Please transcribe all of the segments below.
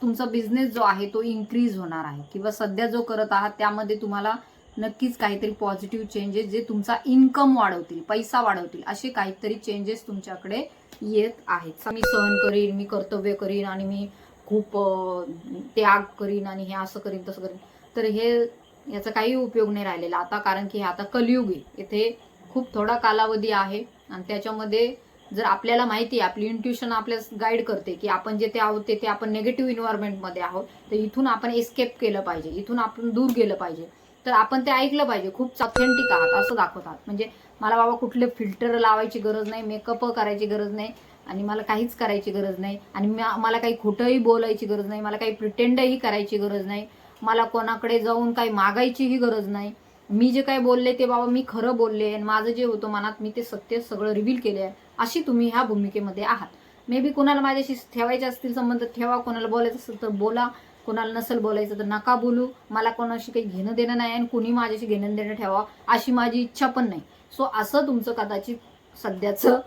तुमचा बिझनेस जो आहे तो इन्क्रीज होणार आहे, किंवा सध्या जो करत आहात त्यामध्ये तुम्हाला नक्कीच काहीतरी पॉझिटिव्ह चेंजेस जे तुमचा इन्कम वाढवतील, पैसा वाढवतील, असे काहीतरी चेंजेस तुमच्याकडे येत आहेत. मी सहन करीन, मी कर्तव्य करीन आणि मी खूप त्याग करीन आणि हे असं करीन तसं करीन, तर हे याचा काही उपयोग नाही राहिलेला आता. कारण की हे आता कलियुग आहे, इथे खूप थोडा कालावधी आहे आणि त्याच्यामध्ये जर आपल्याला माहिती आहे, आपली इंट्युशन आपल्याला गाईड करते की आपण जिथे आहोत तिथे आपण निगेटिव्ह इन्व्हायरमेंटमध्ये आहोत, तर इथून आपण एस्केप केलं पाहिजे, इथून आपण दूर गेलं पाहिजे, तर आपण ते ऐकलं पाहिजे. खूप ऑथेंटिक आहात असं दाखवतात. म्हणजे मला बाबा कुठले फिल्टर लावायची गरज नाही, मेकअप करायची गरज नाही आणि मला काहीच करायची गरज नाही आणि मला काही खोटंही बोलायची गरज नाही, मला काही प्रिटेंडही करायची गरज नाही, मला कोणाकडे जाऊन काही मागायचीही गरज नाही. मी जे काही बोलले ते बाबा मी खरं बोलले आणि माझं जे होतं मनात मी ते सत्य सगळं रिव्हील केले आहे, अशी तुम्ही ह्या भूमिकेमध्ये आहात. मे बी कोणाला माझ्याशी ठेवायचे असतील संबंध ठेवा, कोणाला बोलायचं असेल तर बोला, कोणाला नसेल बोलायचं तर नका बोलू. मला कोणाशी काही घेणं देणं नाही आणि कुणी माझ्याशी घेणं देणं ठेवा अशी माझी इच्छा पण नाही. सो असं तुमचं कदाचित सध्याचं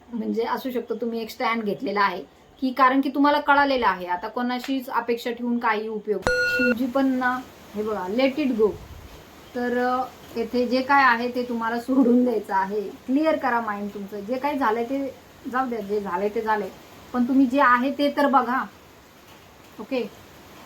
म्हणजे असू शकतं. तुम्ही एक स्टँड घेतलेला आहे की कारण की तुम्हाला कळालेलं आहे आता कोणाशीच अपेक्षा ठेवून काही उपयोग. शिवजी पण ना, हे बघा, लेट इट गो. तर येथे जे काय आहे ते तुम्हाला सोडून द्यायचं आहे. क्लिअर करा माइंड तुमचं. जे काही झालंय ते जाऊ द्या, जे झालंय ते झालंय, पण तुम्ही जे आहे ते तर बघा. ओके.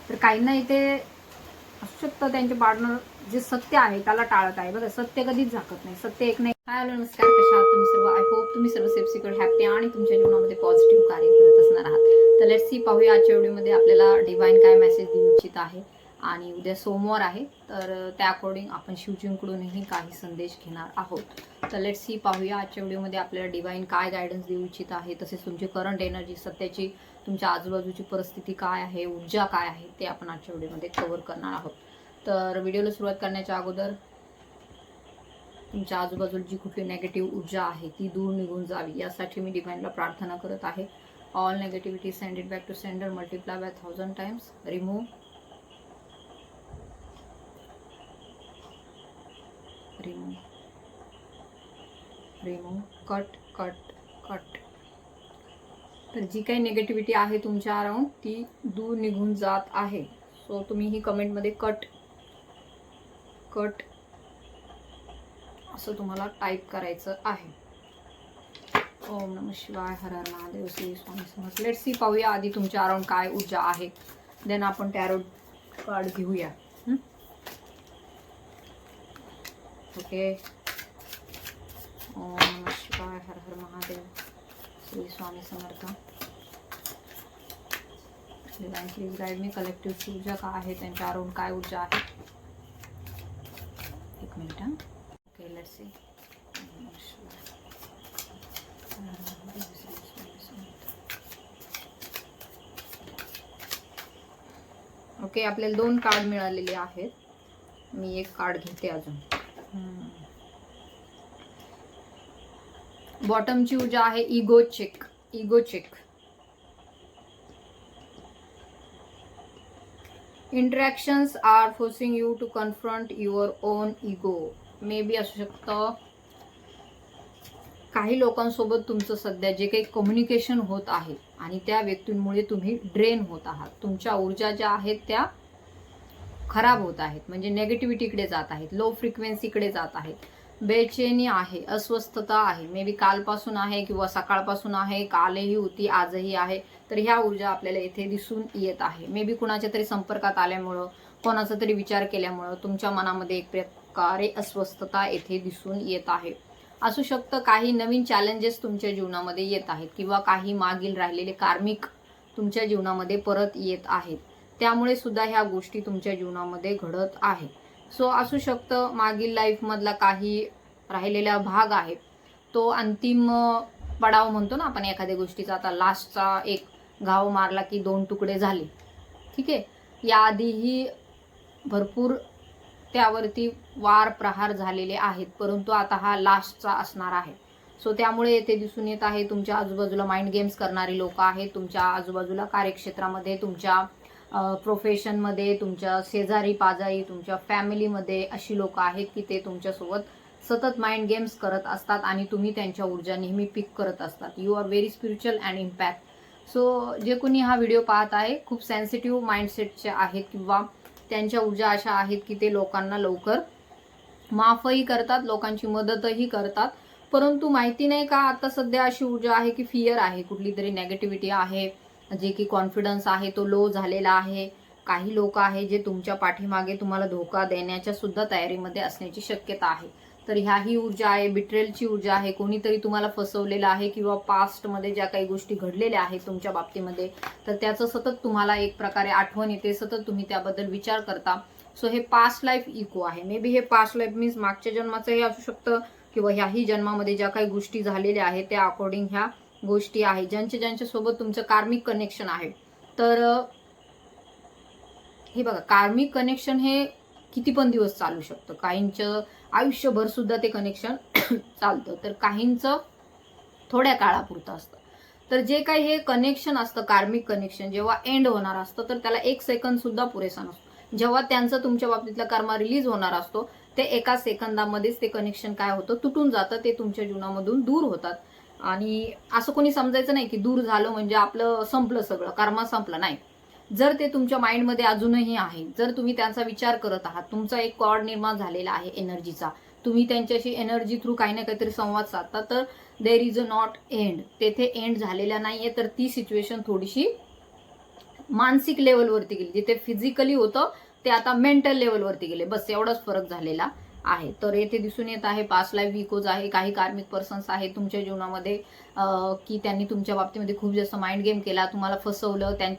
तर काहींना इथे असू शकतं त्यांचे पार्टनर जे सत्य आहे त्याला टाळत आहे. बघा, सत्य कधीच झाकत नाही, सत्य एक नाही. हाय हॅलो नमस्कार, कशा आहात तुम्ही सर्व? आय होप तुम्ही सर्व सेफ सिक्युअर हॅपी आणि तुमच्या जीवनामध्ये पॉझिटिव्ह कार्य करत असणार आहात. तर लेट्स सी, पाहूया आजच्या व्हिडिओमध्ये आपल्याला डिवाइन काय मेसेज देऊ इच्छित आहे. आणि उद्या सोमवार आहे, तर त्या अकॉर्डिंग आपण शिवजींकडूनही काही संदेश घेणार आहोत. तर लेट्स सी, पाहूया आजच्या व्हिडिओमध्ये आपल्याला डिवाइन काय गायडन्स देऊ इच्छित आहे. तसेच तुमची करंट एनर्जी, सध्याची तुमच्या आजूबाजूची परिस्थिती काय आहे, ऊर्जा काय आहे, ते आपण आजच्या व्हिडिओमध्ये कव्हर करणार आहोत. तर व्हिडिओला सुरुवात करण्याच्या अगोदर तुमच्या आजूबाजूला जी कुठली नेगेटिव्ह ऊर्जा आहे ती दूर निघून जावी यासाठी मी डिवाइनला प्रार्थना करत आहे. All negativity send it back to sender, multiply by 1000 times. Remove, remove, remove, cut cut cut. तर जी काही नेगेटिव्हिटी आहे तुमच्या अराउंड ती दूर निघून जात आहे. सो तुम्ही ही कमेंटमध्ये कट कट असं तुम्हाला टाईप करायचं आहे. ओम नमः शिवाय, हर हर महादेव, श्री स्वामी समर्थ. लेट्स सी, पाहूया आधी तुमच्या अराउंड काय ऊर्जा आहे, देन आपण टॅरो कार्ड घेऊया. ओके. ओम नमः शिवाय, हर हर Mahadev, Shri Swami Samarth. Divine please guide me. Collective ऊर्जा काय आहे, त्यांच्या अराउंड काय ऊर्जा आहे. एक minute. Okay, let's see. Okay, आपल्याला 2 कार्ड मिळालेले आहेत. मी एक कार्ड घेते अजून. बॉटमची ऊर्जा आहे ego check. Ego check. Interactions are forcing you to confront your own ego. Maybe असू शकतं काही लोकांसोबत तुमचं सध्या जे काही कम्युनिकेशन होत आहे आणि त्या व्यक्तींमुळे तुम्ही ड्रेन होत आहात. तुमच्या ऊर्जा ज्या आहेत त्या खराब होत आहेत, म्हणजे नेगेटिव्हिटीकडे जात आहेत, लो फ्रिक्वेन्सीकडे जात आहेत. बेचैनी आहे, अस्वस्थता आहे, मे बी कालपासून आहे किंवा सकाळपासून आहे, कालही होती, आजही आहे. तर ह्या ऊर्जा आपल्याला इथे दिसून येत आहे. मे बी कुणाच्या तरी संपर्कात आल्यामुळं, कोणाचा तरी विचार केल्यामुळं तुमच्या मनामध्ये एक प्रकारे अस्वस्थता येथे दिसून येत आहे. असू शकतं काही नवीन चॅलेंजेस तुमच्या जीवनामध्ये येत आहेत किंवा काही मागील राहिलेले कार्मिक तुमच्या जीवनामध्ये परत येत आहेत. त्यामुळे सुद्धा ह्या गोष्टी तुमच्या जीवनामध्ये घडत आहे. सो असू शकतं मागील लाईफमधला काही राहिलेला भाग आहे तो अंतिम पडाव म्हणतो ना आपण एखाद्या गोष्टीचा. आता लास्टचा एक घाव मारला की 2 तुकडे झाले, ठीक आहे. याआधीही भरपूर त्यावरती वार प्रहार झालेले आहेत, परंतु आता हा लास्टचा असणार आहे. सो त्यामुळे येथे दिसून येत आहे तुमच्या आजूबाजूला माइंड गेम्स करणारी लोक आहेत. तुमच्या आजूबाजूला कार्यक्षेत्रामध्ये, तुमच्या प्रोफेशनमध्ये, तुमच्या शेजारी पाजारी, तुमच्या फॅमिलीमध्ये अशी लोक आहेत की ते तुमच्यासोबत सतत माइंड गेम्स करत असतात आणि तुम्ही त्यांच्या ऊर्जा नेहमी पिक करत असतात. You are very spiritual and impact. So जे कोणी हा व्हिडिओ पाहत आहे खूप सेन्सिटिव्ह माइंडसेटचे आहेत किंवा त्यांच्या ऊर्जा अशा आहेत की ते लोकांना लवकर माफही करतात, लोकांची मदतही करतात, परंतु माहिती नाही का आता सध्या अशी ऊर्जा आहे की फिअर आहे, कुठली तरी नेगेटिव्हिटी आहे, जे की कॉन्फिडन्स आहे तो लो झालेला आहे. काही लोक आहे जे तुमच्या पाठीमागे तुम्हाला धोका देण्याच्या सुद्धा तयारीमध्ये असण्याची शक्यता आहे. तर ह्याही ऊर्जा आहे, बिट्रेलची ऊर्जा आहे, कोणीतरी तुम्हाला फसवलेलं आहे किंवा पास्टमध्ये ज्या काही गोष्टी घडलेल्या आहेत तुमच्या बाबतीमध्ये, तर त्याचं सतत तुम्हाला एक प्रकारे आठवण येते, सतत तुम्ही त्याबद्दल विचार करता. सो हे पास्ट लाईफ इको आहे. मे बी हे पास्ट लाईफ मीन्स मागच्या जन्माचंही असू शकतं किंवा ह्याही जन्मामध्ये ज्या काही गोष्टी झालेल्या आहेत त्या अकॉर्डिंग ह्या गोष्टी आहेत, ज्यांच्या सोबत तुमचं कार्मिक कनेक्शन आहे. तर हे बघा, कार्मिक कनेक्शन हे किती पण दिवस चालू शकतं, काहींचं आयुष्यभर सुद्धा ते कनेक्शन चालतं, तर काहींचं थोड्या काळापुरतं असतं. तर जे काही हे कनेक्शन असतं कार्मिक कनेक्शन जेव्हा एंड होणार असतं तर त्याला 1 सेकंद सुद्धा पुरेसा नसतो. जेव्हा त्यांचा तुमच्या बाबतीतला कर्मा रिलीज होणार असतो ते 1 सेकंदामध्येच ते कनेक्शन काय होतं, तुटून जातं, ते तुमच्या जीवनामधून दूर होतात. आणि असं कोणी समजायचं नाही की दूर झालं म्हणजे आपलं संपलं, सगळं कर्मा संपलं, नाही. जर ते तुमच्या माइंडमध्ये अजूनही आहे, जर तुम्ही त्यांचा विचार करत आहात, तुमचा एक कॉर्ड निर्माण झालेला आहे एनर्जीचा, तुम्ही त्यांच्याशी एनर्जी थ्रू काही ना काहीतरी संवाद साधता, तर there is a not end, तेथे एंड झालेला नाहीये. तर ती सिच्युएशन थोडीशी मानसिक लेवलवरती गेली, जिथे फिजिकली होतं ते आता मेंटल लेवलवरती गेले, बस एवढाच फरक झालेला आहे. तर येथे दिसून येत आहे पास्ट लाईफ इकोज आहे. काही कार्मिक पर्सन्स आहेत तुमच्या जीवनामध्ये की त्यांनी तुमच्या बाबतीमध्ये खूप जास्त माइंड गेम केला, तुम्हाला फसवलं,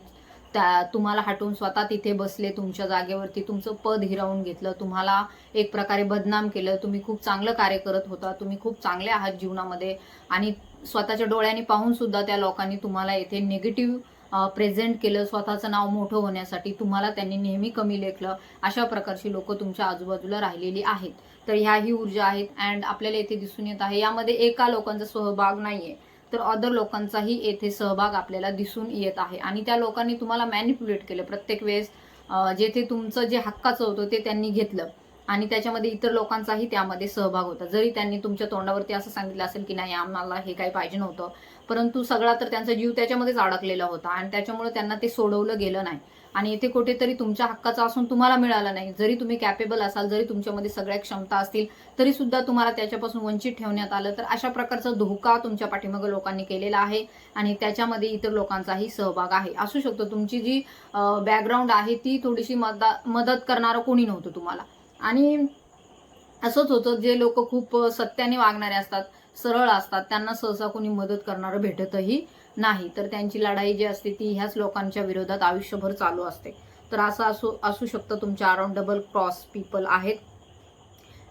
तुम्हाला हटवून स्वतः तिथे बसले तुमच्या जागेवरती, तुमचं पद हिरावून घेतलं, तुम्हाला एक प्रकारे बदनाम केलं. तुम्ही खूप चांगलं कार्य करत होता, तुम्ही खूप चांगले आहात जीवनामध्ये, आणि स्वतःच्या डोळ्यांनी पाहून सुद्धा त्या लोकांनी तुम्हाला येथे निगेटिव्ह प्रेझेंट केलं, स्वतःचं नाव मोठं होण्यासाठी तुम्हाला त्यांनी नेहमी कमी लेखलं. अशा प्रकारची लोक तुमच्या आजूबाजूला राहिलेली आहेत. तर ह्याही ऊर्जा आहेत. अँड आपल्याला येथे दिसून येत आहे यामध्ये एका लोकांचा सहभाग नाहीये, तर अदर लोकांचाही येथे सहभाग आपल्याला दिसून येत आहे. आणि त्या लोकांनी तुम्हाला मॅनिप्युलेट केलं प्रत्येक वेळेस, जेथे तुमचं जे हक्काचं होतं ते त्यांनी घेतलं, आणि त्याच्यामध्ये इतर लोकांचाही त्यामध्ये सहभाग होता. जरी त्यांनी तुमच्या तोंडावरती असं सांगितलं असेल की नाही आम्हाला हे काही पाहिजे नव्हतं, परंतु सगळा तर त्यांचा जीव त्याच्यामध्येच अडकलेला होता आणि त्याच्यामुळे त्यांना ते सोडवलं गेलं नाही. आणि इथे कुठेतरी तुमच्या हक्काचा असून तुम्हाला मिळालं नाही. जरी तुम्ही कॅपेबल असाल, जरी तुमच्यामध्ये सगळ्या क्षमता असतील, तरी सुद्धा तुम्हाला त्याच्यापासून वंचित ठेवण्यात आलं. तर अशा प्रकारचा धोका तुमच्या पाठीमागे लोकांनी केलेला आहे आणि त्याच्यामध्ये इतर लोकांचाही सहभाग आहे. असू शकतो तुमची जी बॅकग्राऊंड आहे ती थोडीशी मदत करणारं कोणी नव्हतं तुम्हाला. आणि असंच होतं, जे लोक खूप सत्याने वागणारे असतात, सरळ असतात, त्यांना सहसा कोणी मदत करणारं भेटतही नाही. तर त्यांची लढाई जी असते ती ह्याच लोकांच्या विरोधात आयुष्यभर चालू असते. तर असं असू शकतं तुमच्या अराउंड डबल क्रॉस पीपल आहेत.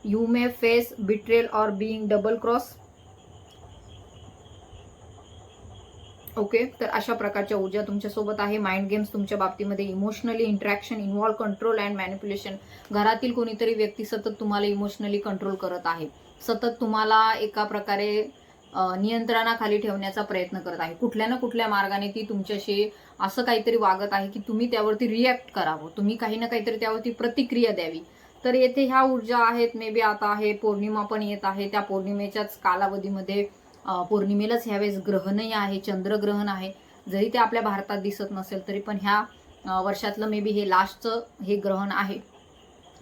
You may face betrayal or being double cross. Okay, तर अशा प्रकारच्या ऊर्जा तुमच्यासोबत आहे. माइंड गेम्स तुमच्या बाबतीमध्ये, emotionally interaction, involve, control and manipulation. घरातील कोणीतरी व्यक्ती सतत तुम्हाला इमोशनली कंट्रोल करत आहे, सतत तुम्हाला एका प्रकारे नियंत्रणाखाली ठेवण्याचा प्रयत्न करत आहे. कुठल्या ना कुठल्या मार्गाने ती तुमच्याशी असं काहीतरी वागत आहे की तुम्ही त्यावरती रिॲक्ट करावं, तुम्ही काही ना काहीतरी त्यावरती प्रतिक्रिया द्यावी. तर येथे ह्या ऊर्जा आहेत. मे बी आता आहे पौर्णिमा पण येत आहे, त्या पौर्णिमेच्याच कालावधीमध्ये पौर्णिमेलाच ह्यावेळेस ग्रहणही आहे, चंद्रग्रहण आहे. जरी ते आपल्या भारतात दिसत नसेल तरी पण ह्या वर्षातलं मे बी हे लास्टचं हे ग्रहण आहे.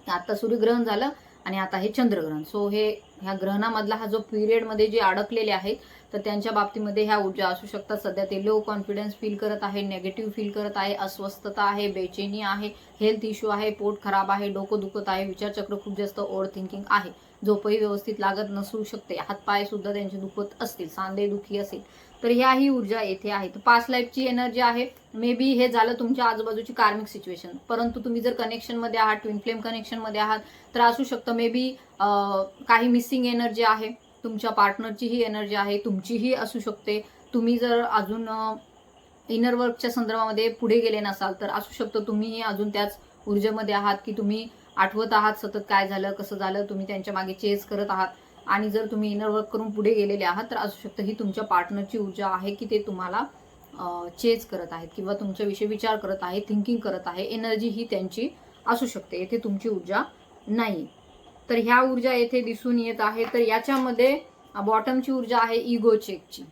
आता सूर्यग्रहण झालं आणि आता हे चंद्रग्रहण. सो ह्या ग्रहणामधला हा जो पिरियडमध्ये जे अडकलेले आहेत तर त्यांच्या बाबतीमध्ये ह्या ऊर्जा असू शकतात. सध्या ते लो कॉन्फिडन्स फील करत आहे, नेगेटिव्ह फील करत आहे, अस्वस्थता आहे, बेचैनी आहे, हेल्थ इश्यू आहे, पोट खराब आहे, डोकं दुखत आहे, विचारचक्र खूप जास्त ओव्हर थिंकिंग आहे, झोपही व्यवस्थित लागत नसू शकते, हातपाय सुद्धा त्यांचे दुखत असतील, सांधे दुखी असेल. तर ह्याही ऊर्जा येथे आहेत. पास्ट लाईफची एनर्जी आहे. मे बी हे झालं तुमच्या आजूबाजूची कार्मिक सिच्युएशन, परंतु तुम्ही जर कनेक्शनमध्ये आहात, ट्विन फ्लेम कनेक्शनमध्ये आहात, तर असू शकतं मे बी काही मिसिंग एनर्जी आहे, तुमच्या पार्टनरचीही एनर्जी आहे, तुमचीही असू शकते. तुम्ही जर अजून इनर वर्कच्या संदर्भामध्ये पुढे गेले नसाल तर असू शकतं तुम्हीही अजून त्याच ऊर्जेमध्ये आहात की तुम्ही आठवत आहात सतत काय झालं, कसं झालं, तुम्ही त्यांच्या मागे चेस करत आहात. आणि जर तुम्ही इनर वर्क करून पुढे गेलेले आहात तर असू शकतं ही तुमच्या पार्टनरची ऊर्जा आहे की ते तुम्हाला चेज करत आहेत किंवा तुमच्याविषयी विचार करत आहे, थिंकिंग करत आहे. एनर्जी ही त्यांची असू शकते, येथे तुमची ऊर्जा नाही. तर ह्या ऊर्जा येथे दिसून येत आहे. तर याच्यामध्ये बॉटमची ऊर्जा आहे इगो चेकची.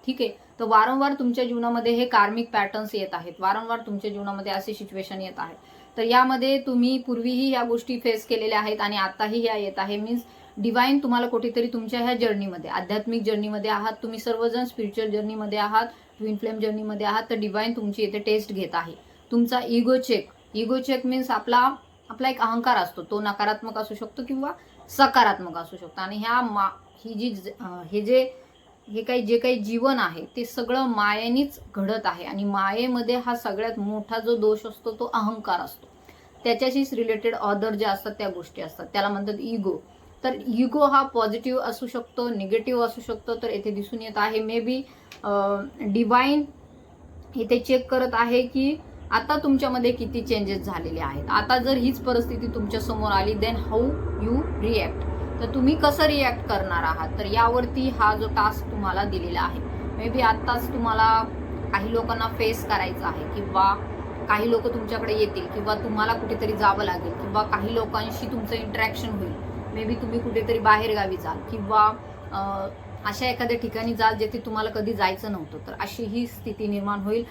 ठीक आहे, तर वारंवार तुमच्या जीवनामध्ये हे कार्मिक पॅटर्न्स येत आहेत, वारंवार तुमच्या जीवनामध्ये असे सिच्युएशन येत आहेत. तर यामध्ये तुम्ही पूर्वीही या गोष्टी फेस केलेल्या आहेत आणि आताही या येत आहे. मीन्स डिवाइन तुम्हाला कुठेतरी तुमच्या ह्या जर्नीमध्ये, आध्यात्मिक जर्नीमध्ये आहात तुम्ही सर्वजण, स्पिरिच्युअल जर्नीमध्ये आहात, ट्विन फ्लेम जर्नीमध्ये आहात. तर डिवाइन तुमची इथे टेस्ट घेत आहे. तुमचा ego check. Ego check means आपला एक अहंकार असतो, तो नकारात्मक असू शकतो किंवा सकारात्मक असू शकतो. आणि जे काही जीवन आहे ते सगळं मायेनेच घडत आहे. आणि मायेमध्ये हा सगळ्यात मोठा जो दोष असतो तो अहंकार असतो. त्याच्याशीच रिलेटेड अदर जे असतात त्या गोष्टी असतात, त्याला म्हणतात इगो. तर इगो हा पॉझिटिव्ह असू शकतो, निगेटिव्ह असू शकतो. तर येथे दिसून येत आहे मे बी डिवाइन इथे चेक करत आहे की आता तुमच्यामध्ये किती चेंजेस झालेले आहेत. आता जर हीच परिस्थिती तुमच्या समोर आली, देन हाऊ यू रिॲक्ट. तर तुम्ही कसं रिॲक्ट करणार आहात, तर यावरती हा जो टास्क तुम्हाला दिलेला आहे. मे बी आत्ताच तुम्हाला काही लोकांना फेस करायचं आहे, किंवा काही लोक तुमच्याकडे येतील, किंवा तुम्हाला कुठेतरी जावं लागेल, किंवा काही लोकांशी तुमचं इंटरॅक्शन होईल. मे बी तुम्ही कुठेतरी बाहेर गावी जाल, किंवा अशा एखाद्या ठिकाणी जाल जिथे तुम्हाला कधी जायचं नव्हतं. तर अशी ही स्थिती निर्माण होईल.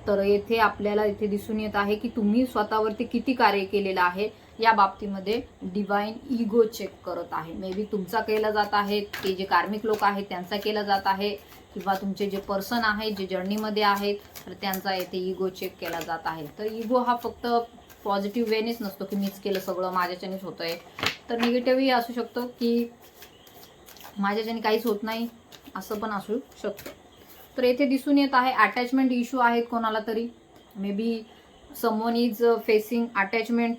तर येथे आपल्याला इथे दिसून येत आहे की तुम्ही स्वतःवरती किती कार्य केलेलं आहे या बाबतीमध्ये डिवाइन इगो चेक करत आहे. मे बी तुमचा केला जात आहे, ते जे कार्मिक लोक आहेत त्यांचा केला जात आहे, किंवा तुमचे जे पर्सन आहेत जे जर्नीमध्ये आहेत तर त्यांचा येथे इगो चेक केला जात आहे. तर इगो हा फक्त पॉझिटिव्ह वेनेच नसतो की मीच केलं सगळं, माझ्याच्यानेच होतंय. तर निगेटिव्हही असू शकतो की माझ्याच्याने काहीच होत नाही, असं पण असू शकतं. तर येथे दिसून येत आहे अटॅचमेंट इश्यू आहेत कोणाला तरी. May be someone is facing attachment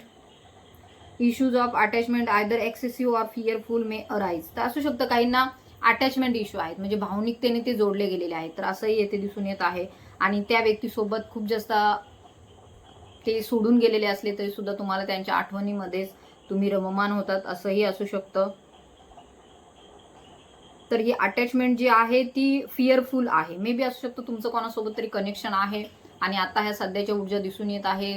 issues of attachment, either excessive or fearful may arise. तर असू शकतं काहींना अटॅचमेंट इश्यू आहेत, म्हणजे भावनिकतेने ते जोडले गेलेले आहेत. तर असंही येथे दिसून येत आहे. आणि त्या व्यक्तीसोबत खूप जास्त ते सोडून गेलेले असले तरी सुद्धा तुम्हाला त्यांच्या आठवणीमध्येच तुम्ही रममान होतात, असंही असू शकतं. तर ही अटॅचमेंट जी आहे ती फिअरफुल आहे. मे बी असू शकतं तुमचं कोणासोबत तरी कनेक्शन आहे आणि आता ह्या सध्याच्या ऊर्जा दिसून येत आहे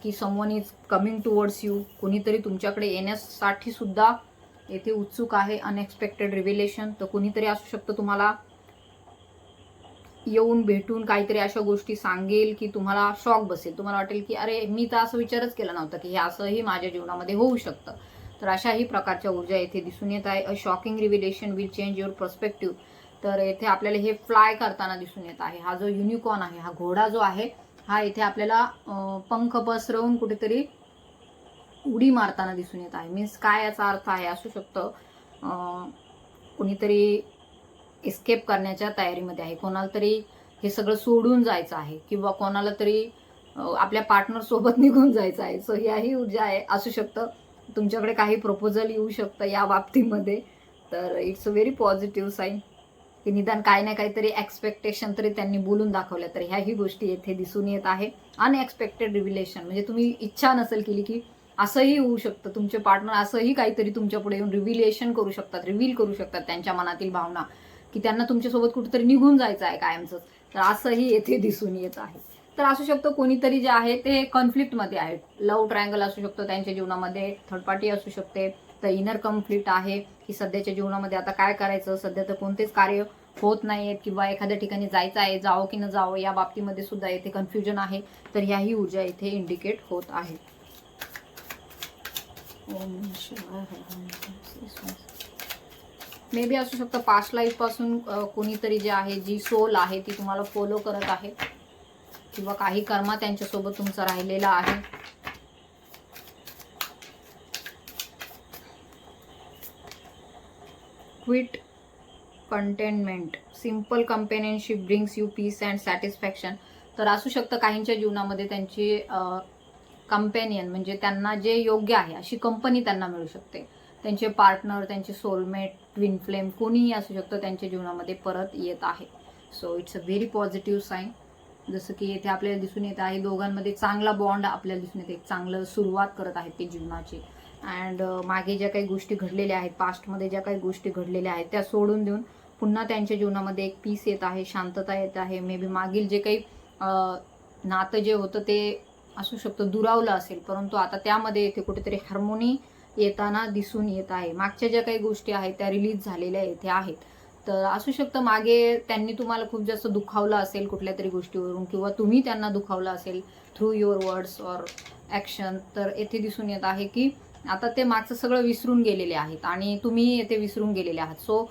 की someone is coming towards you. कोणीतरी तुमच्याकडे येण्यासाठी सुद्धा येथे उत्सुक आहे. अनएक्सपेक्टेड रिव्हिलेशन. तर कोणीतरी असू शकतं तुम्हाला येऊन भेटून काहीतरी अशा गोष्टी सांगेल की तुम्हाला शॉक बसेल. तुम्हाला वाटेल की अरे मी तर असं विचारच केला नव्हता की हे असंही माझ्या जीवनामध्ये होऊ शकतं. तर अशाही प्रकारच्या ऊर्जा येथे दिसून येत आहे. अ shocking रिव्हिलेशन will change your perspective. तर येथे आपल्याला हे फ्लाय करताना दिसून येत आहे. हा जो युनिकॉर्न आहे, हा घोडा जो आहे, हा इथे आपल्याला पंख पसरवून कुठेतरी उडी मारताना दिसून येत आहे. मीन्स काय याचा अर्थ आहे, असू शकतं कोणीतरी एस्केप करण्याच्या तयारीमध्ये आहे, कोणाला तरी हे सगळं सोडून जायचं आहे, किंवा कोणाला तरी आपल्या पार्टनर सोबत निघून जायचं आहे. सो याही ऊर्जा आहे. असू शकतं तुमच्याकडे काही प्रपोजल येऊ शकतं या बाबतीमध्ये. तर it's a very positive sign की निदान काही ना काहीतरी एक्सपेक्टेशन तरी त्यांनी बोलून दाखवल्या. तर ह्याही गोष्टी येथे दिसून येत आहे. अनएक्सपेक्टेड रिव्हिलेशन म्हणजे तुम्ही इच्छा नसेल केली की असंही होऊ शकतं. तुमचे पार्टनर असंही काहीतरी तुमच्या पुढे येऊन रिव्हिलेशन करू शकतात, रिव्हील करू शकतात त्यांच्या मनातील भावना, की त्यांना तुमच्यासोबत कुठेतरी निघून जायचं आहे कायमचं. तर असंही येथे दिसून येत आहे. तर असू शकतं कोणीतरी जे आहे ते कॉन्फ्लिक्टमध्ये आहे. लव्ह ट्रायंगल असू शकतो त्यांच्या जीवनामध्ये, थर्ड पार्टी असू शकते. तर इनर कॉन्फ्लिक्ट आहे की सध्याच्या जीवनामध्ये आता काय करायचं, सध्या तर कोणतेच कार्य होत नाहीयेत, किंवा एखाद्या ठिकाणी जायचं आहे, जावं की न जावं या बाबतीमध्ये सुद्धा येथे कन्फ्युजन आहे. तर ह्याही ऊर्जा इथे इंडिकेट होत आहे. मे बी असू शकतं पास्ट लाईफ पासून कोणीतरी जे आहे, जी सोल आहे ती तुम्हाला फॉलो करत आहे, किंवा काही कर्मा त्यांच्यासोबत तुमचा राहिलेला आहे. Quit containment, simple companionship brings you peace and satisfaction. तर असू शकतं काहींच्या जीवनामध्ये त्यांची कंपेनियन म्हणजे त्यांना जे योग्य आहे अशी कंपनी त्यांना मिळू शकते. त्यांचे पार्टनर, त्यांचे सोलमेट, ट्विन फ्लेम कोणीही असू शकतं त्यांच्या जीवनामध्ये परत येत आहे. So it's a very positive sign. जसं की येथे आपल्याला दिसून येत आहे दोघांमध्ये चांगला बॉन्ड आपल्याला दिसून येते, एक चांगलं सुरुवात करत आहेत ते जीवनाची. अँड मागे ज्या काही गोष्टी घडलेल्या आहेत, पास्टमध्ये ज्या काही गोष्टी घडलेल्या आहेत त्या सोडून देऊन पुन्हा त्यांच्या जीवनामध्ये एक पीस येत आहे, शांतता येत आहे. मे बी मागील जे काही नातं जे होतं ते असू शकतं दुरावलं असेल, परंतु आता त्यामध्ये येथे कुठेतरी हार्मोनी येताना दिसून येत आहे. मागच्या ज्या काही गोष्टी आहेत त्या रिलीज झालेल्या येथे आहेत. तर असू शकतं मागे त्यांनी तुम्हाला खूप जास्त दुखावलं असेल कुठल्या तरी गोष्टीवरून, किंवा तुम्ही त्यांना दुखावलं असेल through your words or action. तर येथे दिसून येत आहे की आता ते मागचं सगळं विसरून गेलेले आहेत आणि तुम्ही येथे विसरून गेलेले आहात. So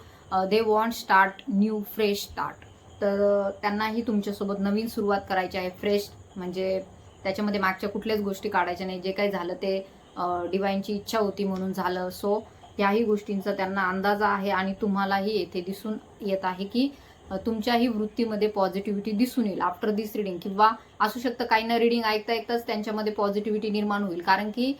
they want start new fresh start. तर त्यांनाही तुमच्यासोबत नवीन सुरुवात करायची आहे. फ्रेश म्हणजे त्याच्यामध्ये मागच्या कुठल्याच गोष्टी काढायच्या नाही. जे काही झालं ते डिवाईनची इच्छा होती म्हणून झालं. सो याही गोष्टींचा त्यांना अंदाज आहे आणि तुम्हालाही येथे दिसून येत आहे की तुमच्याही वृत्तीमध्ये पॉझिटिव्हिटी दिसून येईल आफ्टर दिस रिडिंग. किंवा असू शकतं काही ना रिडिंग ऐकता ऐकताच त्यांच्यामध्ये पॉझिटिव्हिटी निर्माण होईल. कारण की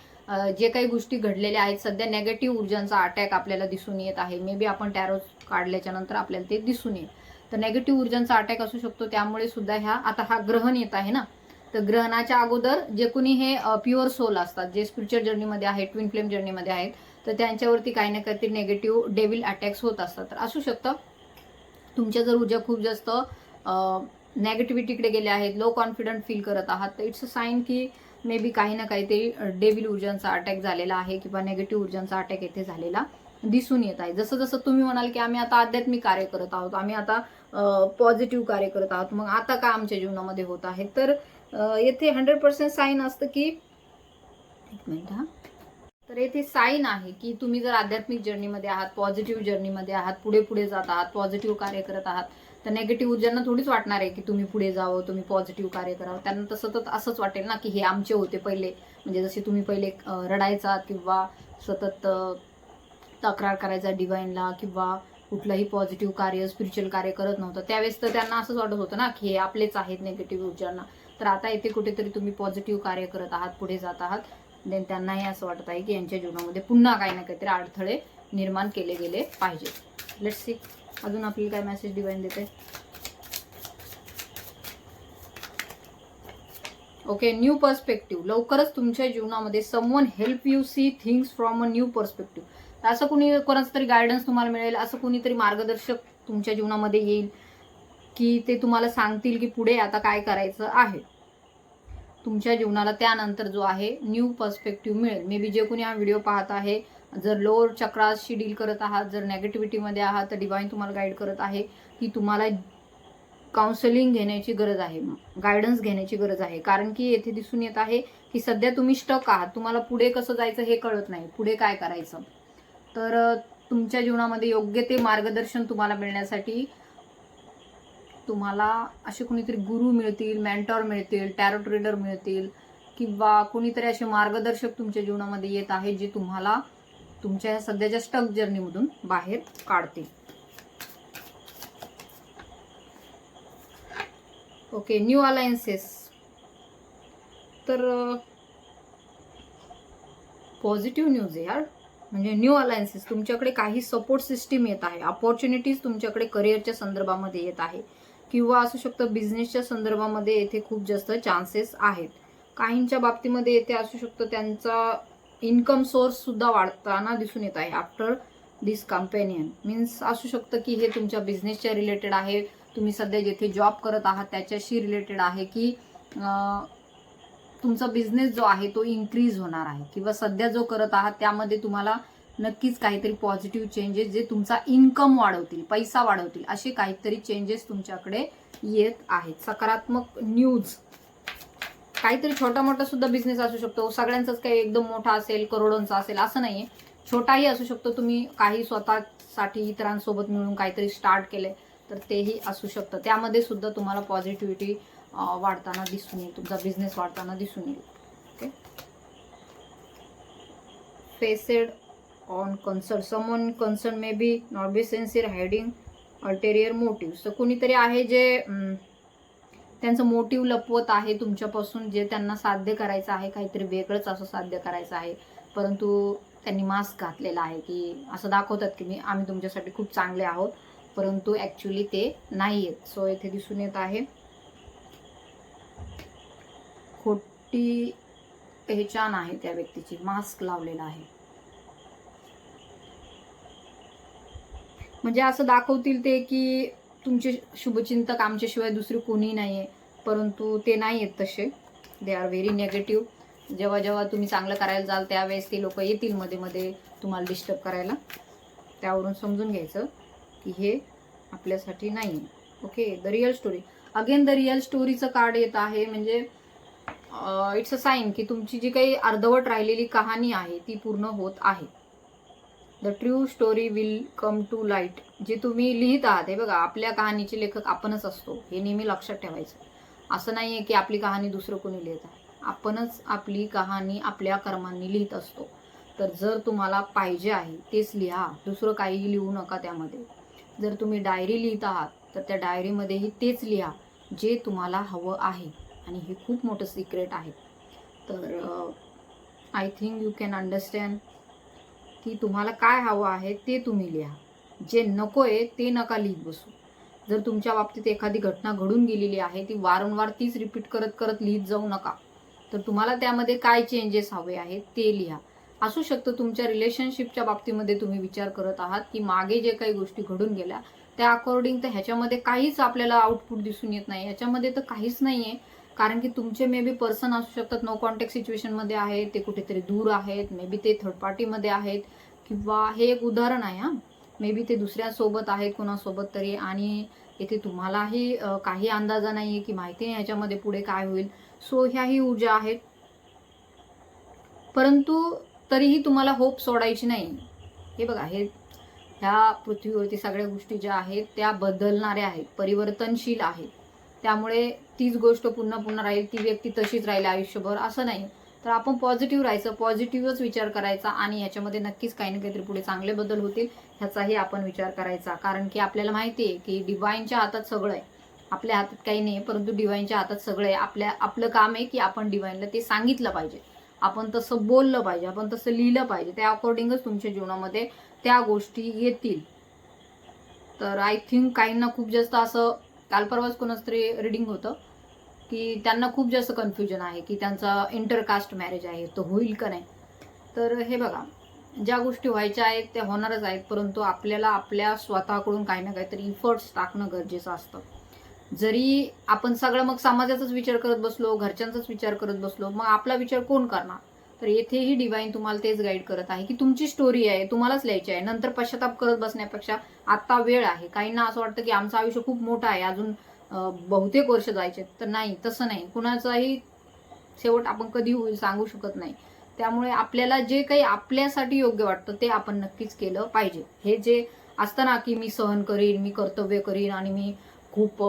जे काही गोष्टी घडलेल्या आहेत सध्या नेगेटिव्ह ऊर्जांचा अटॅक आपल्याला दिसून येत आहे. मे बी आपण टॅरो काढल्याच्या नंतर आपल्याला ते दिसून येईल. तर नेगेटिव्ह ऊर्जांचा अटॅक असू शकतो. त्यामुळे सुद्धा आता हा ग्रहण येत आहे ना, तर ग्रहणाच्या अगोदर जे कोणी हे प्युअर सोल असतात, जे स्पिरिच्युअल जर्नीमध्ये आहेत, ट्विन फ्लेम जर्नीमध्ये आहेत, तर त्यांच्यावरती काही ना काहीतरी नेगेटिव्ह डेव्हिल अटॅक्स होत असतात. तर असू शकतं तुमच्या जर ऊर्जा खूप जास्त नेगेटिव्हिटीकडे गेल्या आहेत, लो कॉन्फिडंट फील करत आहात, तर इट्स अ साईन की मे बी काही ना काहीतरी डेव्हिल ऊर्जांचा अटॅक झालेला आहे किंवा नेगेटिव्ह ऊर्जांचा अटॅक येथे झालेला दिसून येत आहे. जसं जसं तुम्ही म्हणाल की आम्ही आता आध्यात्मिक कार्य करत आहोत, आम्ही आता पॉझिटिव्ह कार्य करत आहोत, मग आता का आमच्या जीवनामध्ये होत आहे, तर येथे 100% साईन असतं की एक मिनिट हा, तर येथे साईन आहे की तुम्ही जर आध्यात्मिक जर्नीमध्ये आहात, पॉझिटिव्ह जर्नीमध्ये आहात, पुढे पुढे जात आहात, पॉझिटिव्ह कार्य करत आहात, तर नेगेटिव्ह ऊर्जांना थोडीच वाटणार आहे की तुम्ही पुढे जावं, तुम्ही पॉझिटिव्ह कार्य करावं. त्यांना तसं तर असंच वाटेल ना की हे आमचे होते पहिले, म्हणजे जसे तुम्ही पहिले रडायचा किंवा सतत तक्रार करायचा डिवाईनला किंवा कुठलंही पॉझिटिव्ह कार्य स्पिरिच्युअल कार्य करत नव्हतं, त्यावेळेस तर त्यांना असंच वाटत होतं ना की हे आपलेच आहेत नेगेटिव्ह ऊर्जांना. तर आता इथे कुठेतरी तुम्ही पॉझिटिव्ह कार्य करत आहात, पुढे जात आहात, देन त्यांनाही असं वाटत आहे की यांच्या जीवनामध्ये पुन्हा काही ना काहीतरी अडथळे निर्माण केले गेले पाहिजे. लेट्स सी अजून आपल्याला काय मेसेज डिवाईन देते. Okay, new perspective. लवकरच तुमच्या जीवनामध्ये someone help you see things from a new perspective. असं कोणाचं तरी गायडन्स तुम्हाला मिळेल, असं कोणीतरी मार्गदर्शक तुमच्या जीवनामध्ये येईल की ते तुम्हाला सांगतील की पुढे आता काय करायचं आहे. तुमच्या जीवनाला त्यानंतर जो आहे न्यू पर्स्पेक्टिव्ह मिळेल. मे बी जे कोणी हा व्हिडिओ पाहत आहे, जर लोअर चक्राशी डील करत आहात, जर नेगेटिव्हिटीमध्ये आहात, तर डिवाईन तुम्हाला गाईड करत आहे की तुम्हाला काउन्सिलिंग घेण्याची गरज आहे, गायडन्स घेण्याची गरज आहे. कारण की येथे दिसून येत आहे की सध्या तुम्ही स्टक आहात, तुम्हाला पुढे कसं जायचं हे कळत नाही, पुढे काय करायचं. तर तुमच्या जीवनामध्ये योग्य ते मार्गदर्शन तुम्हाला मिळण्यासाठी तुम्हाला असे कोणीतरी गुरु मिळतील, मेंटॉर मिळतील, टॅरो ट्रेडर मिळतील किंवा कोणीतरी असे मार्गदर्शक तुमच्या जीवनामध्ये येत आहे जे तुम्हाला तुमच्या सध्याच्या स्टक जर्नीमधून बाहेर काढतील. Okay, new alliances. तर पॉझिटिव्ह न्यूज आहे यार, म्हणजे न्यू अलायन्सेस तुमच्याकडे काही सपोर्ट सिस्टीम येत आहे, अपॉर्च्युनिटीज तुमच्याकडे करिअरच्या संदर्भामध्ये येत आहे किंवा असू शकतं बिझनेसच्या संदर्भामध्ये येथे खूप जास्त चान्सेस आहेत. काहींच्या बाबतीमध्ये येथे असू शकतं त्यांचा इन्कम सोर्स सुद्धा वाढताना दिसून येत आहे आफ्टर दिस कंपॅनियन. मीन्स असू शकतं की हे तुमच्या बिझनेसच्या रिलेटेड आहे, तुम्ही सध्या जिथे जॉब करत आहात त्याच्याशी रिलेटेड आहे की तुमचा बिझनेस जो आहे तो इन्क्रीज होणार आहे किंवा सध्या जो करत आहात त्यामध्ये तुम्हाला नक्कीच काहीतरी पॉझिटिव्ह चेंजेस जे तुमचा इन्कम वाढवतील, पैसा वाढवतील, असे काहीतरी चेंजेस तुमच्याकडे येत आहेत. सकारात्मक न्यूज. काहीतरी छोटा मोठा सुद्धा बिझनेस असू शकतो, सगळ्यांचाच काही एकदम मोठा असेल, करोडोंचा असेल असं नाहीये, छोटाही असू शकतो. तुम्ही काही स्वतःसाठी इतरांसोबत मिळून काहीतरी स्टार्ट केले तर तेही असू शकतं. त्यामध्ये सुद्धा तुम्हाला पॉझिटिव्हिटी वाढताना दिसून येईल, तुमचा बिझनेस वाढताना दिसून येईल. Okay, faced on concern. Someone concern may be not be sincere, hiding ulterior motive. तर कोणीतरी आहे जे त्यांचं मोटिव्ह लपवत आहे तुमच्यापासून, जे त्यांना साध्य करायचं आहे, काहीतरी वेगळंच असं साध्य करायचं आहे, परंतु त्यांनी मास्क घातलेला आहे की असं दाखवतात की आम्ही तुमच्यासाठी खूप चांगले आहोत, परंतु ॲक्च्युली ते नाही आहेत. सो इथे दिसून येत आहे खोटी पहचान आहे त्या व्यक्तीची, मास्क लावलेला आहे. म्हणजे असं दाखवतील ते की तुमचे शुभचिंतक आमच्याशिवाय दुसरे कोणी नाही आहे, परंतु ते नाही आहेत तसे. They are very negative. जेव्हा जेव्हा तुम्ही चांगलं करायला जाल त्यावेळेस ते लोक येतील मध्ये मध्ये तुम्हाला डिस्टर्ब करायला. त्यावरून समजून घ्यायचं की हे आपल्यासाठी नाही. Okay, the real story. Again the real स्टोरीचं कार्ड येत आहे, म्हणजे इट्स अ साईन की तुमची जी काही अर्धवट राहिलेली कहाणी आहे ती पूर्ण होत आहे. The true story will come to light. जे तुम्ही लिहित आहात, हे बघा, आपल्या कहाणीचे लेखक आपणच असतो, हे नेहमी लक्षात ठेवायचं. असं नाहीये की आपली कहाणी दुसरं कोणी लिहित आहे. आपणच आपली कहाणी आपल्या कर्मांनी लिहित असतो. तर जर तुम्हाला पाहिजे आहे तेच लिहा, दुसरं काही लिहू नका त्यामध्ये. जर तुम्ही डायरी लिहित आहात तर त्या डायरीमध्येही तेच लिहा जे तुम्हाला हवं आहे, आणि हे खूप मोठं सिक्रेट आहे. तर I think you can understand की तुम्हाला काय हवं आहे ते तुम्ही लिहा. जे नको आहे ते नका लिहित बसू. जर तुमच्या बाबतीत एखादी घटना घडून गेलेली आहे, ती वारंवार तीच रिपीट करत करत लिहित जाऊ नका. तर तुम्हाला त्यामध्ये काय चेंजेस हवे आहेत ते लिहा. असू शकतं तुमच्या रिलेशनशिपच्या बाबतीमध्ये तुम्ही विचार करत आहात की मागे जे काही गोष्टी घडून गेल्या त्या अकॉर्डिंग तर ह्याच्यामध्ये काहीच आपल्याला आउटपुट दिसून येत नाही. याच्यामध्ये तर काहीच नाहीये, कारण की तुमचे मे बी पर्सन असू शकतात नो कॉन्टॅक्ट सिच्युएशनमध्ये आहेत, ते कुठेतरी दूर आहेत, मे बी ते थर्ड पार्टीमध्ये आहेत, किंवा हे एक उदाहरण आहे हा, मे बी ते दुसऱ्यासोबत आहेत कोणासोबत तरी, आणि इथे तुम्हालाही काही अंदाजा नाहीये की माहिती नाही ह्याच्यामध्ये पुढे काय होईल. सो ह्याही ऊर्जा आहेत, परंतु तरीही तुम्हाला होप सोडायची नाही. हे बघा, हे ह्या पृथ्वीवरती सगळ्या गोष्टी ज्या आहेत त्या बदलणाऱ्या आहेत, परिवर्तनशील आहेत. त्यामुळे तीच गोष्ट पुन्हा पुन्हा राहील, ती व्यक्ती तशीच राहील आयुष्यभर असं नाही. तर आपण पॉझिटिव्ह राहायचं, पॉझिटिव्हच विचार करायचा, आणि याच्यामध्ये नक्कीच काही ना काहीतरी पुढे चांगले बदल होतील ह्याचाही आपण विचार करायचा. कारण की आपल्याला माहिती आहे की डिवाईनच्या हातात सगळं आहे, आपल्या हातात काही नाही, परंतु डिवाईनच्या हातात सगळं आहे. आपलं काम आहे की आपण डिवाईनला ते सांगितलं पाहिजे, आपण तसं बोललं पाहिजे, आपण तसं लिहिलं पाहिजे. त्या अकॉर्डिंगच तुमच्या जीवनामध्ये त्या गोष्टी येतील. तर आय थिंक काहींना खूप जास्त असं, काल परवाच कोणाच तरी रिडिंग होतं की त्यांना खूप जास्त कन्फ्युजन आहे की त्यांचा इंटरकास्ट मॅरेज आहे, तो होईल का नाही. तर हे बघा, ज्या गोष्टी व्हायच्या आहेत त्या होणारच आहेत, परंतु आपल्याला आपल्या स्वतःकडून काही ना काहीतरी इफर्ट्स टाकणं गरजेचं असतं. जरी आपण सगळं मग समाजाचाच विचार करत बसलो, घरच्यांचाच विचार करत बसलो, मग आपला विचार कोण करणार. तर येथेही डिवाईन तुम्हाला तेच गाईड करत आहे की तुमची स्टोरी आहे, तुम्हालाच लिहायची आहे. नंतर पश्चाताप करत बसण्यापेक्षा आता वेळ आहे. काहींना असं वाटतं की आमचं आयुष्य खूप मोठं आहे, अजून बहुतेक वर्ष जायचे. तर नाही, तसं नाही. कुणाचाही शेवट आपण कधी होईल सांगू शकत नाही. त्यामुळे आपल्याला जे काही आपल्यासाठी योग्य वाटतं ते आपण नक्कीच केलं पाहिजे. हे जे असतं ना की मी सहन करीन, मी कर्तव्य करीन, आणि मी खूप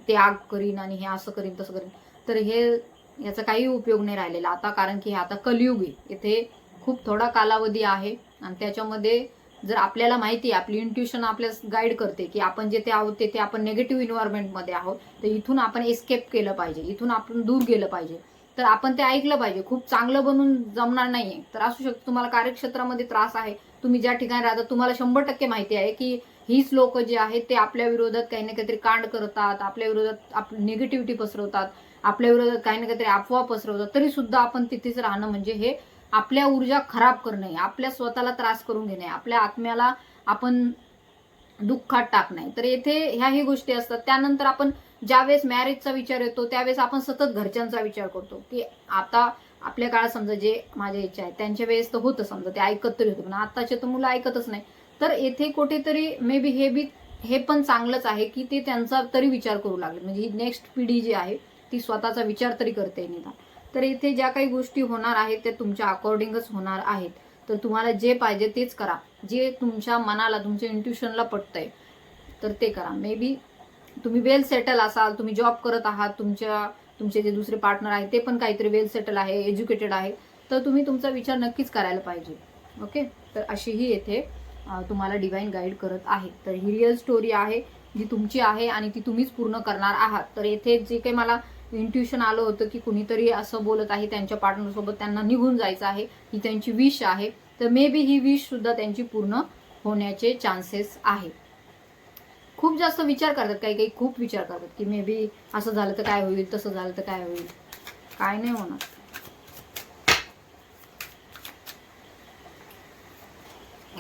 त्याग करीन, आणि हे असं करीन तसं करीन, तर हे याचा काही उपयोग नाही राहिलेला आता. कारण की हे आता कलियुग आहे, इथे खूप थोडा कालावधी आहे, आणि त्याच्यामध्ये जर आपल्याला माहिती आहे, आपली इंट्युशन आपल्याला गाईड करते की आपण जिथे आहोत तिथे आपण निगेटिव्ह इन्व्हायरमेंटमध्ये आहोत, तर इथून आपण एस्केप केलं पाहिजे, इथून आपण दूर गेलं पाहिजे. तर आपण ते ऐकलं पाहिजे. खूप चांगलं बनून जमणार नाहीये. तर असू शकतं तुम्हाला कार्यक्षेत्रामध्ये त्रास आहे, तुम्ही ज्या ठिकाणी राहता तुम्हाला 100% माहिती आहे की हीच लोक जे आहेत ते आपल्या विरोधात काही ना काहीतरी कांड करतात, आपल्या विरोधात निगेटिव्हिटी पसरवतात, आपल्या विरोधात काही ना काहीतरी अफवा पसरवतात, तरी सुद्धा आपण तिथेच राहणं म्हणजे हे आपल्या ऊर्जा खराब करणे, आपल्या स्वतःला त्रास करून घेणे, आपल्या आत्म्याला आपण दुःखात टाकणे. तर येथे ह्याही गोष्टी असतात. त्यानंतर आपण ज्यावेळेस मॅरेजचा विचार येतो त्यावेळेस आपण सतत घरच्यांचा विचार करतो की आता आपल्या काळात समजा जे माझ्या इच्छा आहेत त्यांच्या वेळेस तर होतं, समजा ते ऐकत तरी होतं, पण आताचे तर मुलं ऐकतच नाही. तर येथे कुठेतरी मे बी हे पण चांगलंच आहे की ते त्यांचा तरी विचार करू लागले, म्हणजे ही नेक्स्ट पिढी जी आहे ती स्वतःचा विचार तरी करते निदान. तर इथे ज्या काही गोष्टी होणार आहेत त्या तुमच्या अकॉर्डिंगच होणार आहेत. तर तुम्हाला जे पाहिजे तेच करा, जे तुमच्या मनाला, तुमच्या इंट्युशनला पटतंय तर ते करा. मे बी तुम्ही वेल सेटल असाल, तुम्ही जॉब करत आहात, तुमचे जे दुसरे पार्टनर आहेत ते पण काहीतरी वेल सेटल आहे, एज्युकेटेड आहे, तर तुम्ही तुमचा विचार नक्कीच करायला पाहिजे. ओके, तर अशीही येथे तुम्हाला डिवाईन गाईड करत आहे. तर ही रिअल स्टोरी आहे जी तुमची आहे आणि ती तुम्हीच पूर्ण करणार आहात. तर येथे जे काही मला इंट्युशन आलं होतं की कुणीतरी असं बोलत आहे त्यांच्या पार्टनरसोबत त्यांना निघून जायचं आहे, ही त्यांची विश आहे. तर मे बी ही विश सुद्धा त्यांची पूर्ण होण्याचे चान्सेस आहे. खूप जास्त विचार करतात, काही काही खूप विचार करतात की मे बी असं झालं तर काय होईल, तसं झालं तर काय होईल. काय नाही होणार.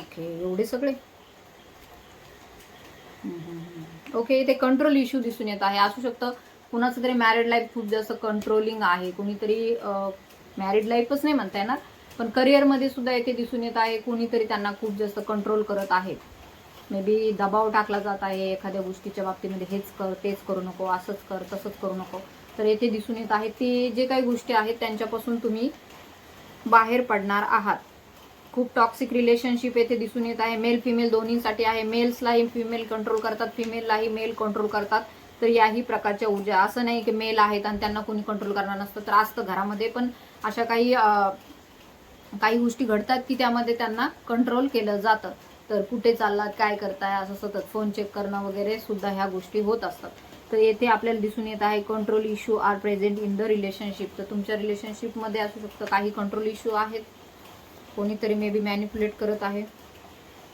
ओके, एवढे सगळे. ओके, इथे कंट्रोल इश्यू दिसून येत आहे. असू शकतं कुणाचं तरी मॅरिड लाईफ खूप जास्त कंट्रोलिंग आहे, कुणीतरी मॅरिड लाईफच नाही म्हणता येणार, पण करिअरमध्ये सुद्धा इथे दिसून येत आहे, कुणीतरी त्यांना खूप जास्त कंट्रोल करत आहे. मे बी दबाव टाकला जात आहे एखाद्या गोष्टीच्या बाबतीमध्ये, हेच कर, तेच करू नको, असंच कर, तसंच करू नको. तर येथे दिसून येत आहे ते जे काही गोष्टी आहेत त्यांच्यापासून तुम्ही बाहेर पडणार आहात. खूप टॉक्सिक रिलेशनशिप येथे दिसून येत आहे. मेल फिमेल दोन्हीसाठी आहे. मेल्सलाही फिमेल कंट्रोल करतात, फिमेललाही मेल कंट्रोल करतात. तर याही प्रकारच्या ऊर्जा, असं नाही की मेल आहेत आणि त्यांना कोणी कंट्रोल करणार नसतं, तर असतं घरामध्ये, पण अशा काही गोष्टी घडतात की त्यामध्ये त्यांना कंट्रोल केलं जातं. तर कुठे चाललात, काय करताय, असं सतत फोन चेक करणं वगैरे सुद्धा ह्या गोष्टी होत असतात. तर येथे आपल्याला दिसून येत आहे control issue are present in the relationship. तर तुमच्या रिलेशनशिपमध्ये असू शकतं काही कंट्रोल इश्यू आहेत, कोणीतरी मे बी मॅनिप्युलेट करत आहे.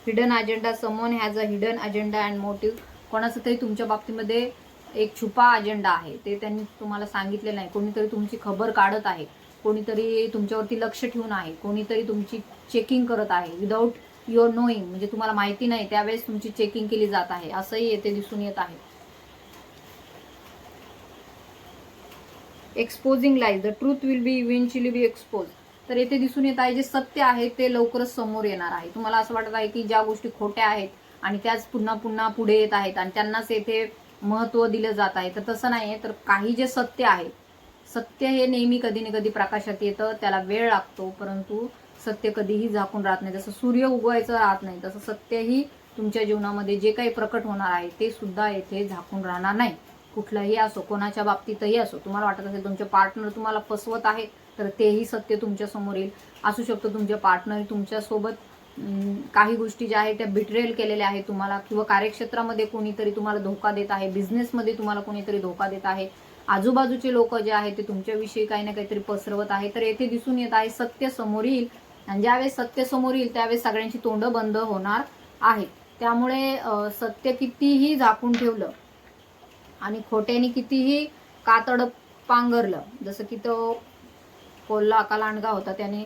Hidden agenda, someone has a hidden agenda and motive. कोणाचं तरी तुमच्या बाबतीमध्ये एक छुपा अजेंडा आहे, ते त्यांनी तुम्हाला सांगितलेलं नाही. कोणीतरी तुमची खबर काढत आहे, कोणीतरी तुमच्यावरती लक्ष ठेवून आहे, कोणीतरी तुमची चेकिंग करत आहे विदाऊट युअर नोईंग, म्हणजे तुम्हाला माहिती नाही त्यावेळेस तुमची चेकिंग केली जात आहे, असंही येथे दिसून येत आहे. Exposing lies, the truth will be eventually be expose. तर येथे दिसून येत आहे जे सत्य आहे ते लवकरच समोर येणार आहे. तुम्हाला असं वाटत आहे की ज्या गोष्टी खोट्या आहेत आणि त्याच पुन्हा पुन्हा पुढे येत आहेत आणि त्यांनाच येथे महत्त्व दिलं जात आहे, तर तसं नाही आहे. तर काही जे सत्य आहे, सत्य हे नेहमी कधी ना कधी प्रकाशात येतं, त्याला वेळ लागतो, परंतु सत्य कधीही झाकून राहत नाही. जसं सूर्य उगवायचं राहत नाही, तसं सत्यही तुमच्या जीवनामध्ये जे काही प्रकट होणार आहे ते सुद्धा येथे झाकून राहणार नाही. कुठलाही असो, कोणाच्या बाबतीतही असो, तुम्हाला वाटत असेल तुमचे पार्टनर तुम्हाला फसवत आहे, तर तेही सत्य तुमच्या समोर येईल. असू शकतं तुमचे पार्टनर तुमच्यासोबत काही गोष्टी ज्या आहेत त्या बिट्रेल केलेल्या आहेत तुम्हाला, किंवा कार्यक्षेत्रामध्ये कोणीतरी तुम्हाला धोका देत आहे, बिझनेसमध्ये तुम्हाला कोणीतरी धोका देत आहे, आजूबाजूचे लोक जे आहेत ते तुमच्याविषयी काही ना काहीतरी पसरवत आहे. तर येथे दिसून येत आहे सत्य समोर येईल, आणि ज्यावेळेस सत्य समोर येईल त्यावेळेस सगळ्यांची तोंड बंद होणार आहेत. त्यामुळे सत्य कितीही झाकून ठेवलं आणि खोट्याने कितीही कातड पांघरलं, जसं की तो कोल्हा का लांडगा होता, त्याने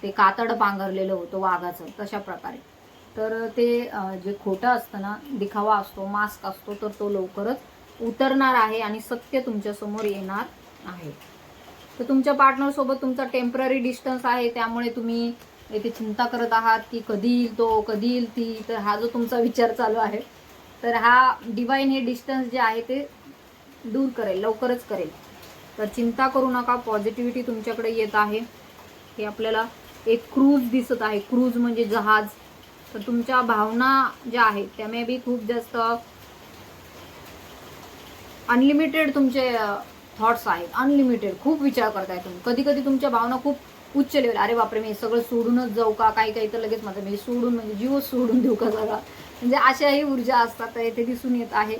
ते कातड पांघरलेलं होतं वाघाचं, तशा प्रकारे. तर ते जे खोटं असतं ना, दिखावा असतो, मास्क असतो, तर तो लवकरच उतरणार आहे आणि सत्य तुमच्या समोर येणार आहे. तर तुमच्या पार्टनर सोबत तुमचा टेम्पररी डिस्टन्स आहे, त्यामुळे तुम्ही येथे चिंता करत आहात की कधी येईल तो, कधी येईल ती. तर हा जो तुमचा विचार चालू आहे, तर हा डिवाइन हे डिस्टन्स जे आहे ते दूर करेल, लवकरच करेल. तर चिंता करू नका, पॉझिटिव्हिटी तुमच्याकडे येत आहे. हे आपल्याला एक क्रूज दिसत आहे, क्रूज म्हणजे जहाज. तर तुमच्या भावना ज्या आहेत त्या मे बी खूप जास्त अनलिमिटेड तुमचे थॉट्स आहेत, अनलिमिटेड खूप विचार करताय तुम्ही. कधी कधी तुमच्या भावना खूप उच्च लेवल, अरे बापरे मी सगळं सोडूनच जाऊ का, काही काही तर लगेच माझं मी सोडून म्हणजे जीव सोडून देऊ का सगळा, म्हणजे अशाही ऊर्जा असतात. तर येथे दिसून येत आहे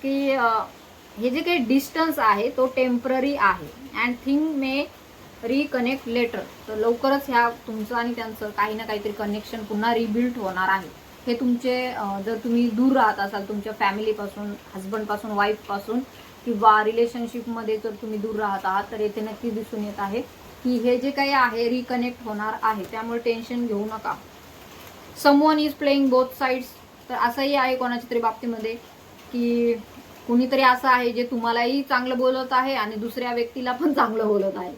की हे जे काही डिस्टन्स आहे तो टेम्पररी आहे and thing may reconnect later. तर लवकरच ह्या तुमचं आणि त्यांचं काही ना काहीतरी कनेक्शन पुन्हा रिबिल्ड होणार आहे. हे तुमचे जर तुम्ही दूर राहत असाल तुमच्या फॅमिलीपासून, हजबंडपासून, वाईफपासून, किंवा रिलेशनशिपमध्ये जर तुम्ही दूर राहत आहात, तर येथे नक्की दिसून येत आहे की हे जे काही आहे रिकनेक्ट होणार आहे. त्यामुळे टेन्शन घेऊ नका. Someone is playing both sides. तर असंही आहे कोणाच्या तरी बाबतीमध्ये की कुणीतरी असं आहे जे तुम्हालाही चांगलं बोलत आहे आणि दुसऱ्या व्यक्तीला पण चांगलं बोलत आहे.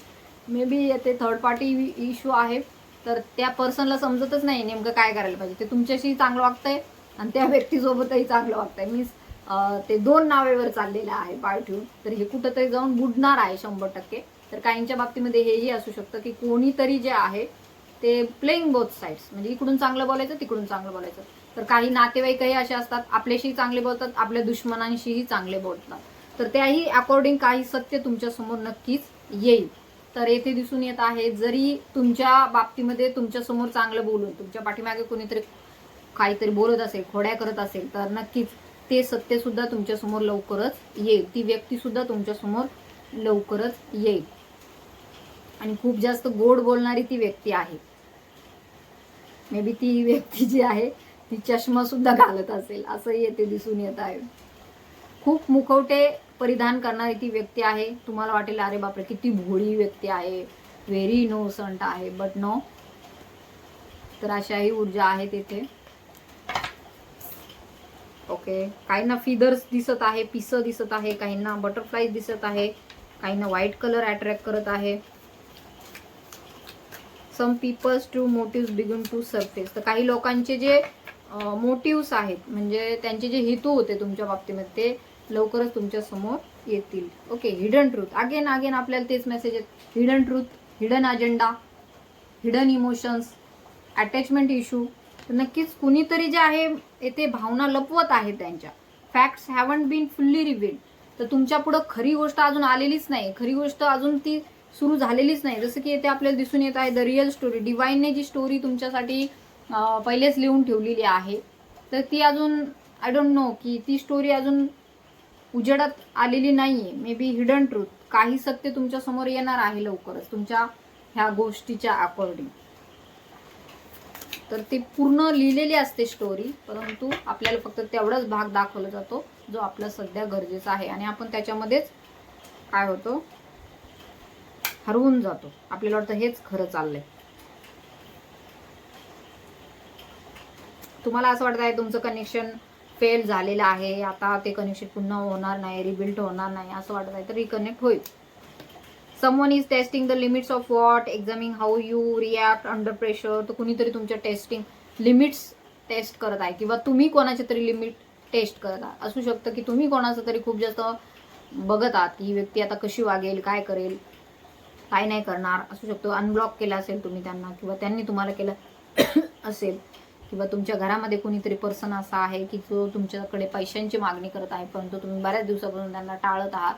मे बी येथे थर्ड पार्टी इश्यू आहे. तर त्या पर्सनला समजतच नाही नेमकं काय करायला पाहिजे. ते तुमच्याशी चांगलं वागतंय आणि त्या व्यक्तीसोबतही चांगलं वागतंय. मीन्स ते दोन नावेवर चाललेलं आहे पाय ठेवून. तर हे कुठंतरी जाऊन बुडणार आहे 100%. तर काहींच्या बाबतीमध्ये हेही असू शकतं की कोणीतरी जे आहे ते प्लेइंग बोथ साइड्स, म्हणजे इकडून चांगलं बोलायचं, तिकडून चांगलं बोलायचं. तर काही नातेवाईकही असे असतात, आपल्याशी चांगले बोलतात, आपल्या दुश्मनांशीही चांगले बोलतात. तर त्याही अकॉर्डिंग काही सत्य तुमच्या समोर नक्कीच येईल. तर येथे दिसून येत आहे जरी तुमच्या बाबतीमध्ये तुमच्या समोर चांगलं बोलून तुमच्या पाठीमागे कोणीतरी काहीतरी बोलत असेल, खोड्या करत असेल, तर नक्कीच ते सत्य सुद्धा तुमच्या समोर लवकरच येईल. ती व्यक्ती सुद्धा तुमच्या समोर लवकरच येईल. आणि खूप जास्त गोड बोलणारी ती व्यक्ती आहे. मे बी ती व्यक्ती जी आहे ती चष्मा सुद्धा घालत असेल, असंही येथे दिसून येत आहे. खूप मुखवटे परिधान करणारी ती व्यक्ती आहे. तुम्हाला वाटेल अरे बापरे किती भोळी व्यक्ती आहे, व्हेरी इनोसंट आहे, बट नो. तर अशाही ऊर्जा आहे तिथे. ओके, काहींना फिदर्स दिसत आहे, पिसं दिसत आहे, काहींना बटरफ्लाय दिसत आहे, काहींना व्हाईट कलर अट्रॅक्ट करत आहे. Some peoples true motives begin to surface. तर काही लोकांचे जे मोटिव्स आहेत, म्हणजे त्यांचे जे हेतू होते तुमच्या बाबतीमध्ये ते लवकरच तुमच्या समोर येतील. ओके. हिडन ट्रूथ, अगेन आपल्याला तेच मेसेज आहेत. Hidden truth, hidden agenda, hidden emotions, attachment issue. तर नक्कीच कुणीतरी जे आहे येथे भावना लपवत आहे त्यांच्या. Facts haven't been fully revealed. तर तुमच्या पुढं खरी गोष्ट अजून आलेलीच नाही, खरी गोष्ट अजून ती सुरू झालेलीच नाही. जसं की येथे आपल्याला दिसून येत आहे द रिअल स्टोरी. डिवाईनने जी स्टोरी तुमच्यासाठी पहिलेच लिहून ठेवलेली आहे, तर ती अजून आय डोंट नो की ती स्टोरी अजून उजेडात आलेली नाहीये. मे बी हिडन ट्रूथ, काही सत्य तुमच्या समोर येणार आहे लवकरच तुमच्या ह्या गोष्टीच्या अकॉर्डिंग. तर ती पूर्ण लिहिलेली असते स्टोरी, परंतु आपल्याला फक्त तेवढाच भाग दाखवला जातो जो आपला सध्या गरजेचा आहे, आणि आपण त्याच्यामध्येच काय होतो, हरवून जातो. आपल्याला वाटतं हेच खरं चाललंय. तुम्हाला असं वाटत आहे तुमचं कनेक्शन फेल झालेलं आहे, आता ते कनेक्शन पुन्हा होणार नाही, रिबिल्ड होणार नाही असं वाटत आहे, तर रिकनेक्ट होईल. Someone is testing the limits of what, examining how you react under pressure. तर कुणीतरी तुमच्या टेस्टिंग लिमिट्स टेस्ट करत आहे, किंवा तुम्ही कोणाच्या तरी लिमिट टेस्ट करत आहात. असू शकतं की तुम्ही कोणाचं तरी खूप जास्त बघत आहात की ही व्यक्ती आता कशी वागेल, काय करेल, काय नाही करणार. असू शकतो अनब्लॉक केलं असेल तुम्ही त्यांना, किंवा त्यांनी तुम्हाला केलं असेल, किंवा तुमच्या घरामध्ये कोणीतरी पर्सन असा आहे की जो तुमच्याकडे पैशांची मागणी करत आहे, परंतु तुम्ही बऱ्याच दिवसापासून त्यांना टाळत आहात,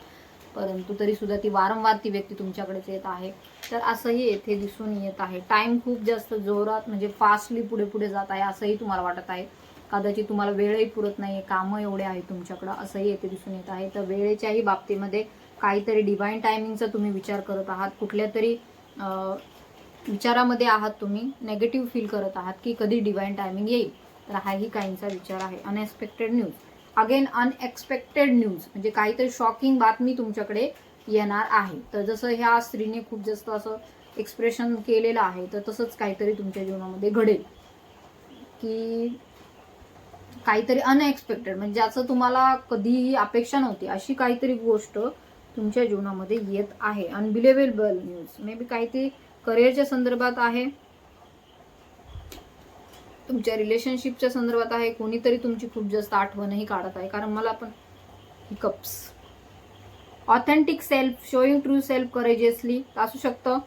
परंतु तरी सुद्धा ती वारंवार ती व्यक्ती तुमच्याकडेच येत आहे. तर असंही येथे दिसून येत आहे. टाइम खूप जास्त जोरात म्हणजे फास्टली पुढे पुढे जात आहे असंही तुम्हाला वाटत आहे. कदाचित तुम्हाला वेळही पुरत नाही, कामं एवढे आहे तुमच्याकडं असंही येथे दिसून येत आहे. तर वेळेच्याही बाबतीमध्ये काहीतरी डिवाइन टायमिंगचा तुम्ही विचार करत आहात, कुठल्या तरी विचारामध्ये आहात, तुम्ही नेगेटिव्ह फील करत आहात की कधी डिवाइन टायमिंग येईल. तर हाही काहींचा विचार आहे. Unexpected news, again unexpected news म्हणजे काहीतरी शॉकिंग बातमी तुमच्याकडे येणार आहे. तर जसं ह्या स्त्रीने खूप जास्त असं एक्सप्रेशन केलेलं आहे, तर तसंच काहीतरी तुमच्या जीवनामध्ये घडेल की काहीतरी अनएक्सपेक्टेड म्हणजे ज्याचं तुम्हाला कधीही अपेक्षा नव्हती अशी काहीतरी गोष्ट तुमच्या जीवनामध्ये येत आहे. अनबिलिव्हेबल न्यूज, मे बी काहीतरी करिअरच्या संदर्भात आहे, तुमच्या रिलेशनशिपच्या संदर्भात आहे, कोणीतरी तुमची खूप जास्त आठवणही काढत आहे. कारण मला पण hiccups, authentic self, showing true self courageously असू शकतं.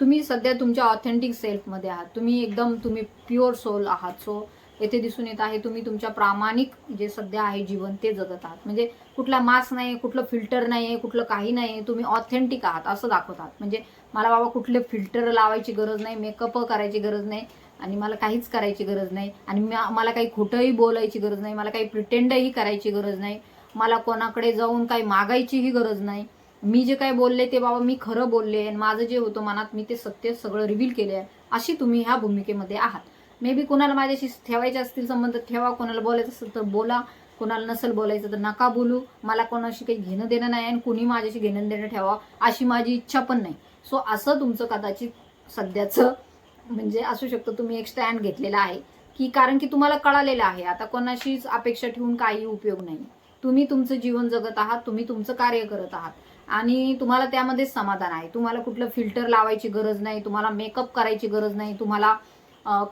तुम्ही सध्या तुमच्या ऑथेंटिक सेल्फमध्ये आहात, तुम्ही प्युअर सोल आहात. सो येथे दिसून येत आहे तुम्ही तुमच्या प्रामाणिक जे सध्या आहे जीवन ते जगत आहात. म्हणजे कुठला मास्क नाही, कुठलं फिल्टर नाही, कुठलं काही नाही, तुम्ही ऑथेंटिक आहात असं दाखवत आहात. म्हणजे मला बाबा कुठले फिल्टर लावायची गरज नाही, मेकअप करायची गरज नाही, आणि मला काहीच करायची गरज नाही, आणि मला काही खोटंही बोलायची गरज नाही, मला काही प्रिटेंडही करायची गरज नाही, मला कोणाकडे जाऊन काही मागायचीही गरज नाही. मी जे काय बोलले ते बाबा मी खरं बोलले, आणि माझं जे होतं मनात मी ते सत्य सगळं रिव्हील केले आहे. अशी तुम्ही ह्या भूमिकेमध्ये आहात. मे बी कोणाला माझ्याशी ठेवायचे असतील संबंध ठेवा, कोणाला बोलायचं असेल तर बोला, कोणाला नसेल बोलायचं तर नका बोलू. मला कोणाशी काही घेणं देणं नाही, आणि कोणी माझ्याशी घेणं देणं ठेवा अशी माझी इच्छा पण नाही. सो असं तुमचं कदाचित सध्याचं म्हणजे असू शकतं. तुम्ही एक स्टँड घेतलेला आहे की कारण की तुम्हाला कळालेलं आहे आता कोणाशीच अपेक्षा ठेवून काही उपयोग नाही. तुम्ही तुमचं जीवन जगत आहात, तुम्ही तुमचं कार्य करत आहात, आणि तुम्हाला त्यामध्ये समाधान आहे. तुम्हाला कुठलं फिल्टर लावायची गरज नाही, तुम्हाला मेकअप करायची गरज नाही, तुम्हाला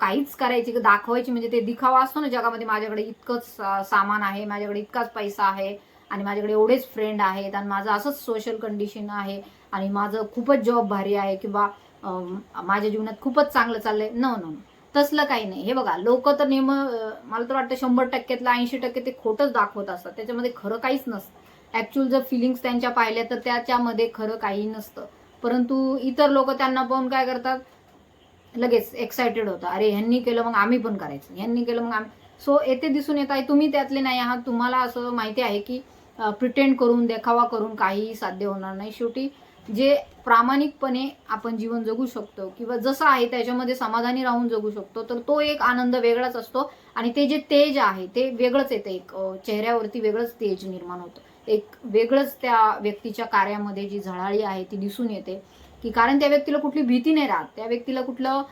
काहीच करायची दाखवायची म्हणजे ते दिखावा असतो ना जगामध्ये, माझ्याकडे इतकंच सामान आहे, माझ्याकडे इतकाच पैसा आहे, आणि माझ्याकडे एवढेच फ्रेंड आहेत, आणि माझं असंच सोशल कंडिशन आहे, आणि माझं खूपच जॉब भारी आहे, किंवा माझ्या जीवनात खूपच चांगलं चाललंय. नो नो, तसलं काही नाही. हे बघा, लोक तर मला तर वाटतं 100%तलं 80% ते खोटंच दाखवत असतात, त्याच्यामध्ये खरं काहीच नसतं. ऍक्च्युअल जर फिलिंग्स त्यांच्या पाहिल्या तर त्याच्यामध्ये खरं काही नसतं. परंतु इतर लोक त्यांना पाहून काय करतात, लगेच एक्सायटेड होता, अरे ह्यांनी केलं मग आम्ही पण करायचं, ह्यांनी केलं मग आम्ही. सो येथे दिसून येत आहे तुम्ही त्यातले नाही आहात. तुम्हाला असं माहिती आहे की प्रिटेंड करून, देखावा करून काहीही साध्य होणार नाही. शेवटी जे प्रामाणिकपणे आपण जीवन जगू शकतो, किंवा जसं आहे त्याच्यामध्ये समाधानी राहून जगू शकतो, तर तो एक आनंद वेगळाच असतो, आणि ते जे तेज आहे ते वेगळंच येतं. एक चेहऱ्यावरती वेगळंच तेज निर्माण होतं, एक वेगळंच त्या व्यक्तीच्या कार्यामध्ये जी झळाळी आहे ती दिसून येते. की कारण त्या व्यक्तीला कुठली भीती नाही राहत, त्या व्यक्तीला कुठलं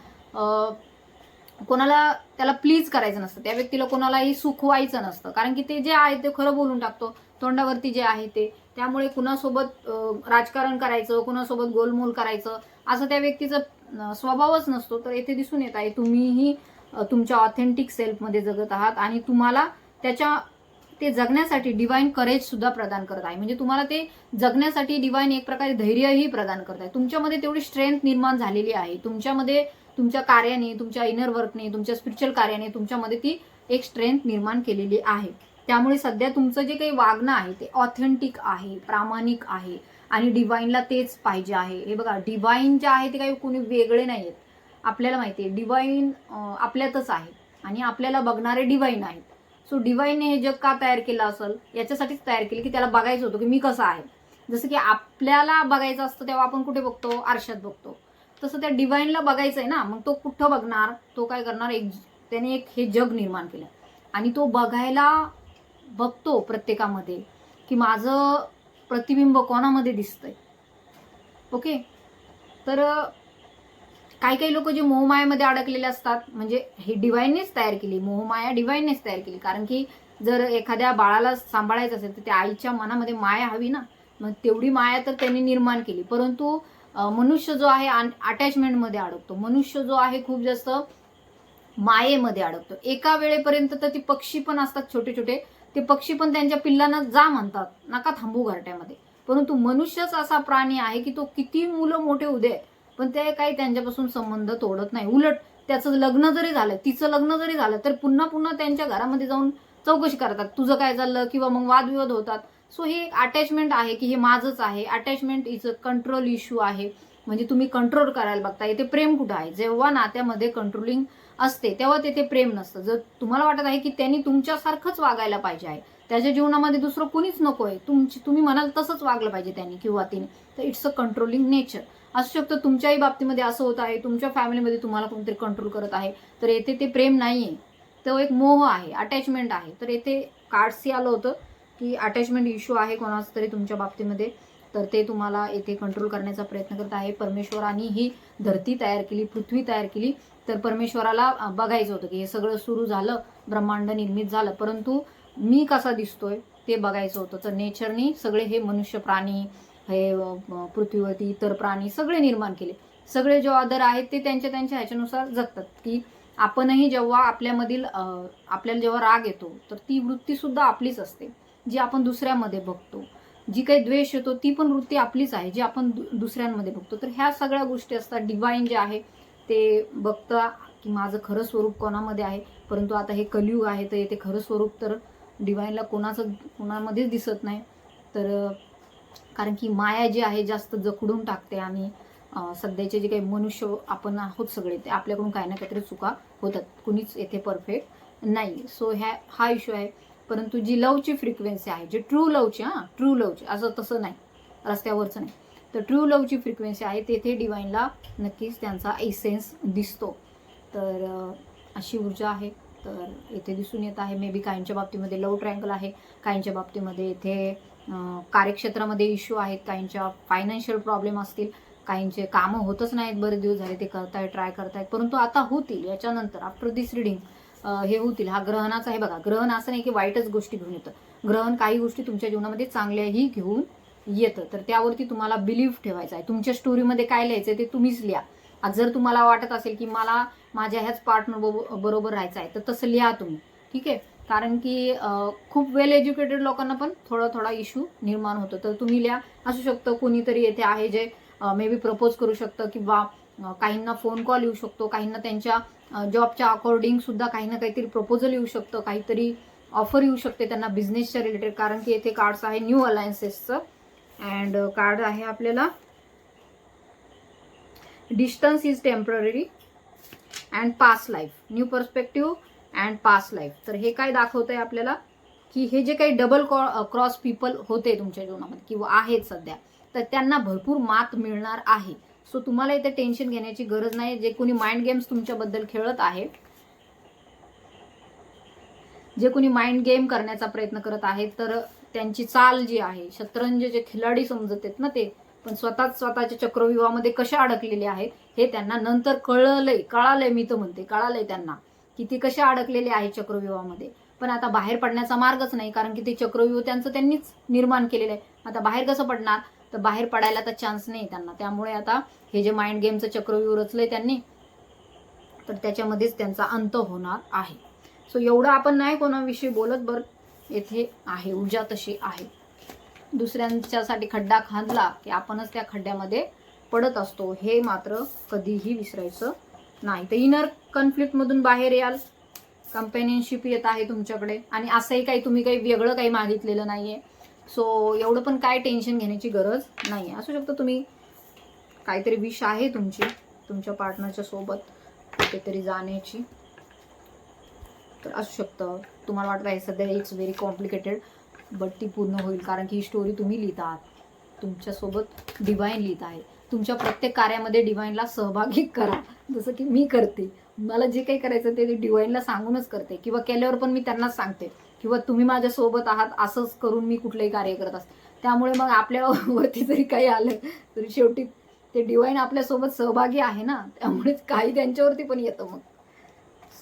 कोणाला त्याला प्लीज करायचं नसतं, त्या व्यक्तीला कोणालाही सुखवायचं नसतं, कारण की ते जे आहे ते खरं बोलून टाकतो तोंडावरती जे आहे ते. त्यामुळे कुणासोबत राजकारण करायचं, कुणासोबत गोलमोल करायचं असं त्या व्यक्तीचं स्वभावच नसतो. तर येथे दिसून येत आहे तुम्हीही तुमच्या ऑथेंटिक सेल्फमध्ये जगत आहात आणि तुम्हाला ते जगण्यासाठी डिवाइन करेज सुद्धा प्रदान करत आहे. म्हणजे तुम्हाला ते जगण्यासाठी डिवाइन एक प्रकारे धैर्यही प्रदान करत आहे. तुमच्यामध्ये तेवढी स्ट्रेंथ निर्माण झालेली आहे. तुमच्यामध्ये तुमच्या कार्याने, तुमच्या इनर वर्कने, तुमच्या स्पिरिच्युअल कार्याने तुमच्यामध्ये ती एक स्ट्रेंथ निर्माण केलेली आहे. त्यामुळे सध्या तुमचं जे काही वागणं आहे ते ऑथेंटिक आहे, प्रामाणिक आहे आणि डिवाइनला तेच पाहिजे आहे. हे बघा, डिवाइन जे आहे ते काही कोणी वेगळे नाही आहेत. आपल्याला माहिती आहे डिवाइन आपल्यातच आहे आणि आपल्याला बघणारे डिवाइन आहेत. सो डिवाइनने हे जग का तयार केलं असेल, याच्यासाठीच तयार केलं की त्याला बघायचं होतं की मी कसं आहे. जसं की आपल्याला बघायचं असतं तेव्हा आपण कुठे बघतो, आरशात बघतो. तसं त्या डिवाइनला बघायचंय ना, मग तो कुठं बघणार, तो काय करणार, त्याने एक हे जग निर्माण केलं आणि तो बघायला बघतो प्रत्येकामध्ये की माझं प्रतिबिंब कोणामध्ये दिसतंय. ओके, तर काही काही लोक जे मोहमायामध्ये अडकलेले असतात, म्हणजे हे डिवाइननेच तयार केली, मोहमाया डिवाइननेच तयार केली. कारण की जर एखाद्या बाळाला सांभाळायचं असेल तर त्या आईच्या मनामध्ये माया हवी ना, मग तेवढी माया तर त्यांनी निर्माण केली. परंतु मनुष्य जो आहे अटॅचमेंटमध्ये अडकतो, मनुष्य जो आहे खूप जास्त मायेमध्ये अडकतो. एका वेळेपर्यंत तर ती पक्षी पण असतात छोटे छोटे, ते पक्षी पण त्यांच्या पिल्लांना जा म्हणतात, नका थांबू घरट्यामध्ये. परंतु मनुष्यच असा प्राणी आहे की तो किती मुलं मोठे उदे पण ते काही त्यांच्यापासून संबंध तोडत नाही. उलट त्याचं लग्न जरी झालं, तिचं लग्न जरी झालं, तर पुन्हा पुन्हा त्यांच्या घरामध्ये जाऊन चौकशी करतात, तुझं काय चाललं, किंवा मग वादविवाद होतात. सो हे एक अटॅचमेंट आहे की हे माझंच आहे. Attachment is a control issue आहे. म्हणजे तुम्ही कंट्रोल करायला बघता. इथे प्रेम कुठं आहे? जेव्हा नात्यामध्ये कंट्रोलिंग असते तेव्हा तेथे प्रेम नसतं. जर तुम्हाला वाटत आहे की त्यांनी तुमच्यासारखंच वागायला पाहिजे आहे, त्याच्या जीवनामध्ये दुसरं कोणीच नको आहे, तुम्ही म्हणाल तसंच वागलं पाहिजे त्यांनी किंवा तिने, तर इट्स अ कंट्रोलिंग नेचर. असू शकतं तुमच्याही बाबतीमध्ये असं होत आहे, तुमच्या फॅमिलीमध्ये तुम्हाला कोणतरी कंट्रोल करत आहे, तर येथे ते प्रेम नाहीये, तो एक मोह आहे, अटॅचमेंट आहे. तर येथे कार्ड्सही आलं होतं की अटॅचमेंट इश्यू आहे कोणाचा तरी तुमच्या बाबतीमध्ये, तर ते तुम्हाला येथे कंट्रोल करण्याचा प्रयत्न करत आहे. परमेश्वरांनी ही धरती तयार केली, पृथ्वी तयार केली, तर परमेश्वराला बघायचं होतं की हे सगळं सुरू झालं, ब्रह्मांड निर्मित झालं, परंतु मी कसा दिसतोय ते बघायचं होतं. तर नेचरनी सगळे हे मनुष्य प्राणी, हे पृथ्वीवरती इतर प्राणी सगळे निर्माण केले. सगळे जे अदर आहेत ते त्यांच्या त्यांच्या ह्याच्यानुसार जगतात. की आपणही जेव्हा आपल्याला जेव्हा राग येतो तर ती वृत्ती सुद्धा आपलीच असते, जी आपण दुसऱ्यामध्ये बघतो. जी काही द्वेष येतो ती पण वृत्ती आपलीच आहे, जी आपण दुसऱ्यांमध्ये बघतो. तर ह्या सगळ्या गोष्टी असतात. डिवाइन जे आहे ते बघता की माझं खरं स्वरूप कोणामध्ये आहे. परंतु आता हे कलियुग आहे, तर येथे खरं स्वरूप तर डिवाइनला कोणामध्येच दिसत नाही. तर कारण की माया जी आहे जास्त जखडून टाकते आणि सध्याचे जे काही मनुष्य आपण आहोत सगळे, ते आपल्याकडून काही ना काहीतरी चुका होतात. कुणीच येथे परफेक्ट नाही. सो हा इश्यू आहे. परंतु जी लवची फ्रिक्वेन्सी आहे, जी ट्रू लवची, ट्रू लवची, असं तसं नाही रस्त्यावरचं नाही, तर ट्रू लवची फ्रिक्वेन्सी आहे, तेथे डिवाइनला नक्कीच त्यांचा एसेन्स दिसतो. तर अशी ऊर्जा आहे. तर येथे दिसून येत आहे. मे बी काहींच्या बाबतीमध्ये लव ट्रायंगल आहे, काहींच्या बाबतीमध्ये येथे कार्यक्षेत्रामध्ये इश्यू आहेत, काहींच्या फायनान्शियल प्रॉब्लेम असतील, काहींचे कामं होतच नाहीत, बरेच दिवस झाले ते करतायत, ट्राय करतायत, परंतु आता होतील. याच्यानंतर आफ्टर दिस रिडिंग हे होतील. हा ग्रहणाचा आहे बघा. ग्रहण असं नाही की वाईटच गोष्टी घेऊन येतं. ग्रहण काही गोष्टी तुमच्या जीवनामध्ये चांगल्याही घेऊन येतं. तर त्यावरती तुम्हाला बिलीव्ह ठेवायचा आहे. तुमच्या स्टोरीमध्ये काय लिहायचं ते तुम्हीच लिहा. आज जर तुम्हाला वाटत असेल की मला माझ्या ह्याच पार्टनर बरोबर राहायचं आहे, तर तसं लिहा तुम्ही. ठीक आहे. कारण की खूप वेल एज्युकेटेड लोकांना पण थोडा इश्यू निर्माण होतो. तर तुम्ही लिहा. असू शकतं कोणीतरी येथे आहे जे मे बी प्रपोज करू शकतं, किंवा काहींना फोन कॉल येऊ शकतो, काहींना त्यांच्या जॉबच्या अकॉर्डिंग सुद्धा काही ना काहीतरी प्रपोजल येऊ शकतं, काहीतरी ऑफर येऊ शकते त्यांना बिझनेसच्या रिलेटेड. कारण की येथे कार्ड्स आहे न्यू अलायन्सेसचं, अँड कार्ड आहे आपल्याला distance is temporary and past life, new perspective and past life. तर हे काय दाखवतंय आपल्याला की हे जे काही डबल क्रॉस पीपल होते तुमच्या जीवनामध्ये किंवा आहेत सध्या, तर त्यांना भरपूर मात मिळणार आहे. सो तुम्हाला इथे टेन्शन घेण्याची गरज नाही. जे कोणी माइंड गेम्स तुमच्याबद्दल खेळत आहे, जे कोणी माइंड गेम करण्याचा प्रयत्न करत आहेत, तर त्यांची चाल जी आहे, शतरंज जे खिलाडी समजत आहेत ना ते, पण स्वतःच्या चक्रव्यूहामध्ये कशा अडकलेले आहेत हे त्यांना नंतर कळालंय. मी तर म्हणते कळालंय त्यांना की ते कशा अडकलेले आहे चक्रव्यूहामध्ये. पण आता बाहेर पडण्याचा मार्गच नाही, कारण की ते चक्रव्यूह त्यांनीच निर्माण केलेलं आहे. आता बाहेर कसं पडणार? तर बाहेर पडायला तर चान्स नाही त्यांना. त्यामुळे आता हे जे माइंड गेमचं चक्रव्यूह रचलंय त्यांनी, तर त्याच्यामध्येच त्यांचा अंत होणार आहे. सो एवढं आपण नाही कोणाविषयी बोलत, बरं येथे आहे ऊर्जा तशी आहे. दुसऱ्यांच्यासाठी खड्डा खांदला की आपणच त्या खड्ड्यामध्ये पडत असतो, हे मात्र कधीही विसरायचं नाही. तर इनर कॉन्फ्लिक्टमधून बाहेर याल, कंपॅनियनशिप येत आहे तुमच्याकडे, आणि असंही काही तुम्ही काही वेगळं काही मागितलेलं नाहीये. सो एवढं पण काय टेन्शन घेण्याची गरज नाही. असू शकतं तुम्ही काहीतरी विश आहे तुमची तुमच्या पार्टनरच्या सोबत कुठेतरी जाण्याची, तर असू शकतं. तुम्हाला वाटतं आहे सध्या इट्स व्हेरी कॉम्प्लिकेटेड, बट ती पूर्ण होईल, कारण की ही स्टोरी तुम्ही लिहित आहात, तुमच्यासोबत डिवाईन लिहित आहे. तुमच्या प्रत्येक कार्यामध्ये डिवाईनला सहभागी करा, जसं की मी करते. मला जे काही करायचं ते डिवाईनला सांगूनच करते, किंवा केल्यावर पण मी त्यांनाच सांगते, किंवा तुम्ही माझ्यासोबत आहात असंच करून मी कुठलंही कार्य करत असते. त्यामुळे मग आपल्यावरती जरी काही आलं तरी शेवटी ते डिवाईन आपल्यासोबत सहभागी आहे ना, त्यामुळेच काही त्यांच्यावरती पण येतं मग.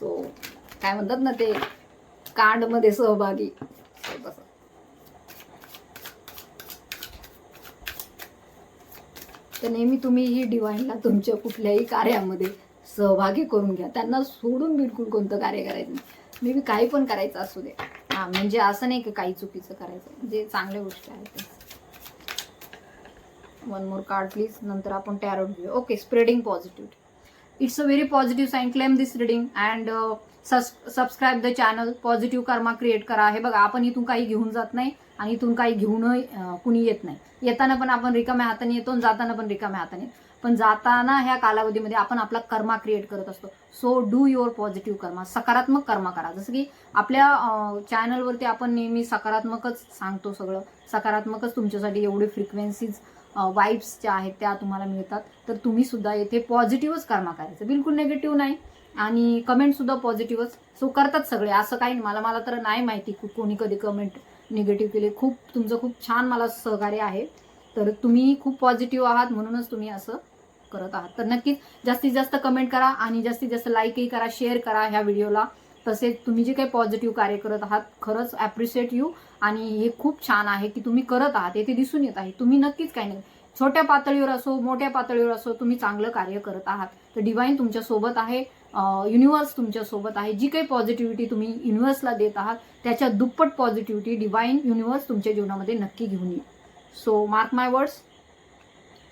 सो काय म्हणतात ना ते कांडमध्ये सहभागी, तसं. तर नेहमी तुम्ही ही डिवाईनला तुमच्या कुठल्याही कार्यामध्ये सहभागी करून घ्या. त्यांना सोडून बिलकुल कोणतं कार्य करायचं नाही. मे बी काही पण करायचं असू दे, हां, म्हणजे असं नाही की काही चुकीचं करायचं, जे चांगल्या गोष्टी आहेत. वन मोर कार्ड प्लीज, नंतर आपण टॅरोट घेऊ. Okay, spreading positivity. It's a very positive sign. Claim this reading and subscribe the channel. Positive karma create करा. हे बघा, आपण इथून काही घेऊन जात नाही आणि इथून काही घेऊन कुणी येत नाही. येताना पण आपण रिकाम्या हाताने येतो आणि जाताना पण रिकाम्या हाताने. पण जाताना ह्या कालावधीमध्ये आपण आपला कर्मा क्रिएट करत असतो. सो डू युअर पॉझिटिव्ह कर्मा. सकारात्मक कर्मा करा. जसं की आपल्या चॅनलवरती आपण नेहमी सकारात्मकच सांगतो, सगळं सकारात्मकच तुमच्यासाठी एवढे फ्रिक्वेन्सीज वाईब्स ज्या आहेत त्या तुम्हाला मिळतात. तर तुम्ही सुद्धा येथे पॉझिटिव्हच कर्मा करायचं, बिलकुल निगेटिव्ह नाही. आणि कमेंट सुद्धा पॉझिटिव्हच. सो करतात सगळे, असं काही नाही. मला तर नाही माहिती कोणी कधी कमेंट निगेटिव्ह केले. तुमचं खूप छान मला सहकार्य आहे. तर तुम्ही खूप पॉझिटिव्ह आहात, म्हणूनच तुम्ही असं करत आहात. तर नक्कीच जास्तीत जास्त कमेंट करा आणि जास्तीत जास्त लाईकही करा, शेअर करा ह्या व्हिडिओला. तसेच तुम्ही जे काही पॉझिटिव्ह कार्य करत आहात, खरंच ॲप्रिशिएट यू. आणि हे खूप छान आहे की तुम्ही करत आहात, हे ते दिसून येत आहे. तुम्ही नक्कीच काही नाही, छोट्या पातळीवर असो मोठ्या पातळीवर असो, तुम्ही चांगलं कार्य करत आहात. तर डिवाईन तुमच्या सोबत आहे, युनिव्हर्स तुमच्या सोबत आहे. जी काही पॉझिटिव्हिटी तुम्ही युनिव्हर्सला देत आहात, त्याच्या दुप्पट पॉझिटिव्हिटी डिवाईन युनिव्हर्स तुमच्या जीवनामध्ये नक्की घेऊन येईल. So mark my words,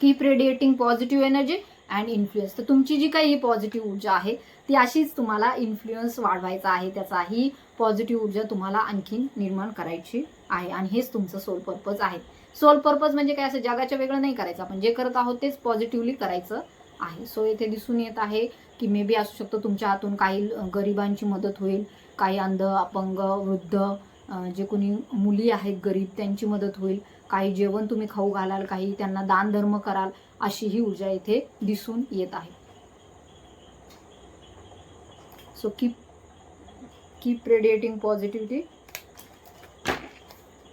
keep radiating positive energy and influence. तर तुमची जी काही पॉझिटिव्ह ऊर्जा आहे ती अशीच तुम्हाला इन्फ्लुएन्स वाढवायचा आहे, त्याचाही पॉझिटिव्ह ऊर्जा तुम्हाला आणखीन निर्माण करायची आहे. आणि हेच तुमचं सोल पर्पज आहे. सोल पर्पज म्हणजे काय, असं जगाच्या वेगळं नाही करायचं, आपण जे करत आहोत तेच पॉझिटिव्हली करायचं आहे. सो इथे दिसून येत आहे की मे बी असू शकतं तुमच्या हातून काही गरिबांची मदत होईल, काही अंध, अपंग, वृद्ध, जे कोणी मुली आहेत गरीब त्यांची मदत होईल, काही जेवण तुम्ही खाऊ घालाल, काही त्यांना दान धर्म कराल, अशी ही ऊर्जा इथे दिसून येत आहे. So keep radiating positivity.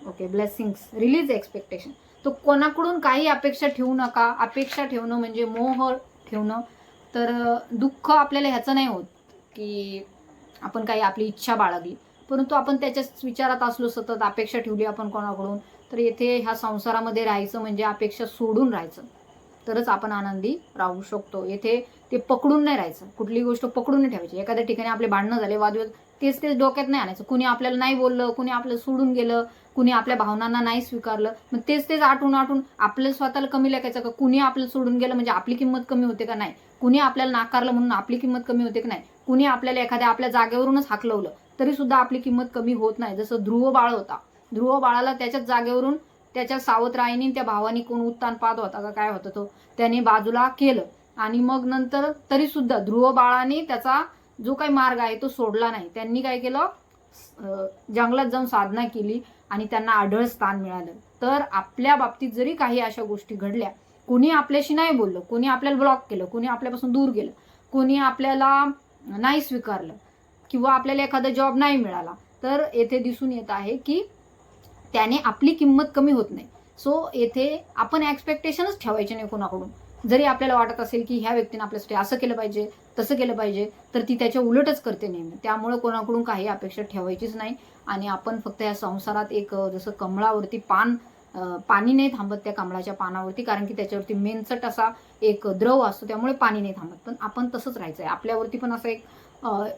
Okay, blessings. Release expectation. तो कोणाकडून काही अपेक्षा ठेवू नका. अपेक्षा ठेवणं म्हणजे मोह ठेवणं. तर दुःख आपल्याला ह्याचं नाही होत की आपण काही आपली इच्छा बाळगली, परंतु आपण त्याच्याच विचारात असलो, सतत अपेक्षा ठेवली आपण कोणाकडून, तर येथे ह्या संसारामध्ये राहायचं म्हणजे अपेक्षा सोडून राहायचं, तरच आपण आनंदी राहू शकतो. येथे ते पकडून नाही राहायचं, कुठली गोष्ट पकडून नाही ठेवायची. एखाद्या ठिकाणी आपले भांडणं झाले, वादविवाद, तेच डोक्यात नाही आणायचं. कुणी आपल्याला नाही बोललं, कुणी आपल्याला सोडून गेलं, कुणी आपल्या भावनांना नाही स्वीकारलं, मग तेच आठवून आपल्याला स्वतःला कमी लेखायचं का? कुणी आपल्याला सोडून गेलं म्हणजे आपली किंमत कमी होते का? नाही. कुणी आपल्याला नाकारलं म्हणून आपली किंमत कमी होते का? नाही. कुणी आपल्याला एखाद्या आपल्या जागेवरूनच हाकलवलं तरी सुद्धा आपली किंमत कमी होत नाही. जसं ध्रुव बाळ होता, ध्रुव बाळाला त्याच्याच जागेवरून त्याच्या सावत्राईने त्या भावानी कोण उत्तान पाहत होता का काय होता तो, त्याने बाजूला केलं. आणि मग नंतर तरी सुद्धा ध्रुव बाळाने त्याचा जो काही मार्ग आहे तो सोडला नाही. त्यांनी काय केलं, जंगलात जाऊन साधना केली आणि त्यांना आढळ स्थान मिळालं. तर आपल्या बाबतीत जरी काही अशा गोष्टी घडल्या, कोणी आपल्याशी नाही बोललं, कोणी आपल्याला ब्लॉक केलं, कोणी आपल्यापासून दूर गेलं, कोणी आपल्याला नाही स्वीकारलं, किंवा आपल्याला एखादा जॉब नाही मिळाला, तर येथे दिसून येत आहे की त्याने आपली किंमत कमी होत नाही. सो येथे आपण एक्सपेक्टेशनच ठेवायचे नाही कोणाकडून. जरी आपल्याला वाटत असेल की ह्या व्यक्तीने आपल्यासाठी असं केलं पाहिजे, तसं केलं पाहिजे, तर ती त्याच्या उलटच करते नेहमी. त्यामुळे कोणाकडून काही अपेक्षा ठेवायचीच नाही. आणि आपण फक्त या संसारात एक जसं कमळावरती पान पाणी नाही थांबत त्या कमळाच्या पानावरती, कारण की त्याच्यावरती मेनचट असा एक द्रव असतो, त्यामुळे पाणी नाही थांबत. पण आपण तसंच राहायचं आहे. आपल्यावरती पण असं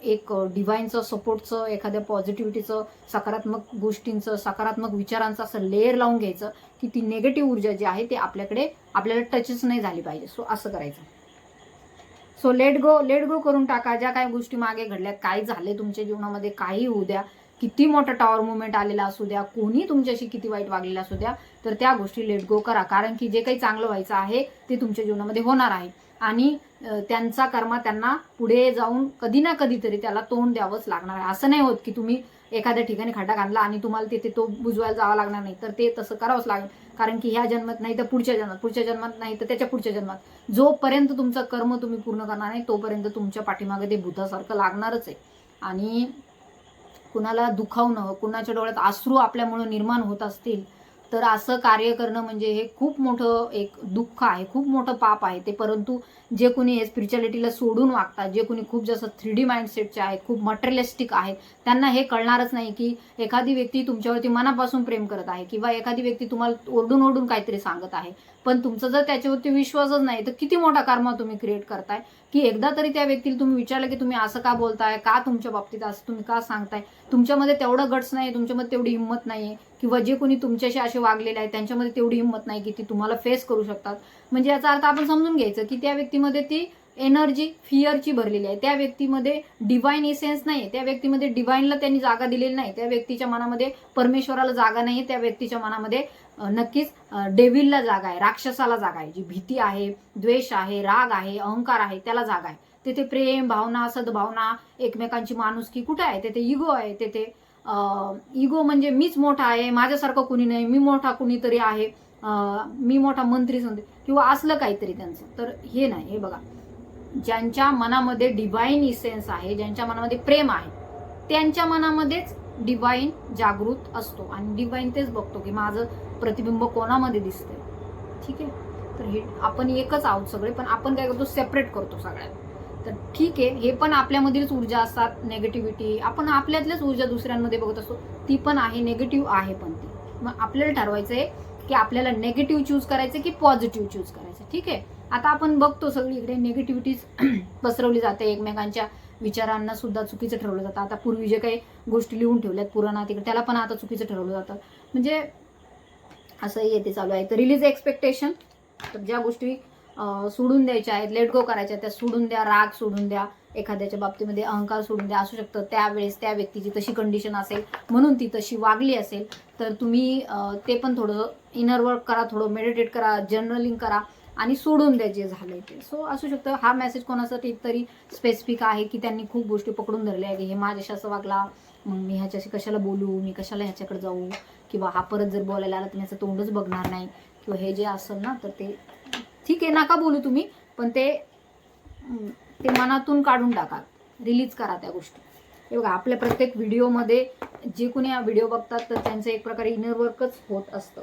एक डिव्हाइनचं सपोर्टचं, एखाद्या पॉझिटिव्हिटीचं, सकारात्मक गोष्टींचं, सकारात्मक विचारांचं असं लेअर लावून घ्यायचं की ती निगेटिव्ह ऊर्जा जी आहे ती आपल्याला टचच नाही झाली पाहिजे. सो असं करायचं. सो लेट गो करून टाका. ज्या काही गोष्टी मागे घडल्यात, काय झाले तुमच्या जीवनामध्ये, काही होऊ द्या, किती मोठा टॉवर मुवमेंट आलेला असू द्या, कोणी तुमच्याशी किती वाईट वागलेला असू द्या, तर त्या गोष्टी लेट गो करा. कारण की जे काही चांगलं व्हायचं आहे ते तुमच्या जीवनामध्ये होणार आहे आणि त्यांचा कर्म त्यांना पुढे जाऊन कधी ना कधीतरी त्याला तोंड द्यावंच लागणार आहे. असं नाही होत की तुम्ही एखाद्या ठिकाणी खड्डा घातला आणि तुम्हाला तिथे तो बुजवायला जावं लागणार नाही, तर ते तसं करावंच लागेल. कारण की ह्या जन्मात नाही तर पुढच्या जन्मात नाही तर त्याच्या पुढच्या जन्मात, जोपर्यंत तुमचं कर्म तुम्ही पूर्ण करणार नाही तोपर्यंत तुमच्या पाठीमागे ते भूतासारखं लागणारच आहे. आणि कुणाला दुखावणं, कुणाच्या डोळ्यात अश्रू आपल्यामुळे निर्माण होत असतील तर असं कार्य करणं म्हणजे हे खूप मोठं एक दुःख आहे, खूप मोठं पाप आहे ते. परंतु जे कोणी हे स्पिरिच्युअलिटीला सोडून वागतात, जे कोणी खूप जास्त 3D माइंडसेटचे आहेत, खूप मटेरियलिस्टिक आहेत, त्यांना हे कळणारच नाही की एखादी व्यक्ती तुमच्यावरती मनापासून प्रेम करत आहे किंवा एखादी व्यक्ती तुम्हाला ओरडून काहीतरी सांगत आहे, पण तुमचा जर त्याच्यावरती विश्वासच नाही तर किती मोठा कर्म तुम्ही क्रिएट करताय. की एकदा तरी त्या व्यक्तीला तुम्ही विचारलं की तुम्ही असं का बोलताय, का तुमच्या बाबतीत असं तुम्ही का सांगताय, तुमच्यामध्ये तेवढं गट्स नाही, तुमच्यामध्ये तेवढी हिंमत नाहीये, किंवा जे कोणी तुमच्याशी असे वागलेले आहेत त्यांच्यामध्ये तेवढी हिंमत नाही की ती तुम्हाला फेस करू शकतात. म्हणजे याचा अर्थ आपण समजून घ्यायचं की त्या व्यक्तीमध्ये ती एनर्जी फिअरची भरलेली आहे. त्या व्यक्तीमध्ये डिवाइन इसेन्स नाही, त्या व्यक्तीमध्ये डिवाइनला त्यांनी जागा दिलेली नाही, त्या व्यक्तीच्या मनामध्ये परमेश्वराला जागा नाही, त्या व्यक्तीच्या मनामध्ये नक्कीच डेव्हिलला जागा आहे, राक्षसाला जागा आहे. जी भीती आहे, द्वेष आहे, राग आहे, अहंकार आहे, त्याला जागा आहे. तिथे प्रेम भावना, सद्भावना, एकमेकांची माणुसकी कुठे आहे? तिथे इगो आहे. तिथे इगो म्हणजे मीच मोठा आहे, माझ्यासारखं कुणी नाही, मी मोठा कुणीतरी आहे, मी मोठा मंत्री समजे किंवा असलं काहीतरी त्यांचं. तर हे नाही. हे बघा, ज्यांच्या मनामध्ये डिवाइन इसेन्स आहे, ज्यांच्या मनामध्ये प्रेम आहे, त्यांच्या मनामध्येच डिवाइन जागृत असतो आणि डिवाइन तेच बघतो की माझं प्रतिबिंब कोणामध्ये दिसतंय. ठीक आहे. तर हे आपण एकच आहोत सगळे, पण आपण काय करतो, सेपरेट करतो सगळ्यांना. तर ठीक आहे, हे पण आपल्यामधीलच ऊर्जा असतात, नेगेटिव्हिटी आपण आपल्यातल्याच ऊर्जा दुसऱ्यांमध्ये बघत असतो, ती पण आहे, नेगेटिव्ह आहे पण ती. मग आपल्याला ठरवायचंय की आपल्याला नेगेटिव्ह चूज करायचं की पॉझिटिव्ह चूज करायचं. ठीक आहे. आता आपण बघतो सगळीकडे नेगेटिव्हिटीज पसरवली जाते, एकमेकांच्या विचारांना सुद्धा चुकीचं ठरवलं जातं. आता पूर्वी जे काही गोष्टी लिहून ठेवल्यात पुराणात त्याला पण आता चुकीचं ठरवलं जातं. म्हणजे असंही येते चालू आहे. तर रिलीज एक्सपेक्टेशन, तर ज्या गोष्टी सोडून द्यायच्या आहेत, लेट गो करायच्या, त्या सोडून द्या. राग सोडून द्या, एखाद्याच्या बाबतीमध्ये अहंकार सोडून द्या. असू शकतं त्यावेळेस त्या व्यक्तीची तशी कंडिशन असेल म्हणून ती तशी वागली असेल, तर तुम्ही ते पण थोडं इनर वर्क करा, थोडं मेडिटेट करा, जर्नलिंग करा आणि सोडून द्या जे झालंय ते. सो असू शकतं हा मेसेज कोणासाठी तरी स्पेसिफिक आहे की त्यांनी खूप गोष्टी पकडून धरल्या आहे की हे माझ्याशी असं वागला, मग मी ह्याच्याशी कशाला बोलू, मी कशाला ह्याच्याकडे जाऊ, किंवा हा परत जर बोलायला आला तर ह्याचं तोंडच बघणार नाही, किंवा हे जे असेल ना, तर ते ठीक आहे, नका बोलू तुम्ही, पण ते मनातून काढून टाका, रिलीज करा त्या गोष्टी. हे बघा, आपल्या प्रत्येक व्हिडिओमध्ये जे कोणी हा व्हिडिओ बघतात तर त्यांचं एक प्रकारे इनर वर्कच होत असतं.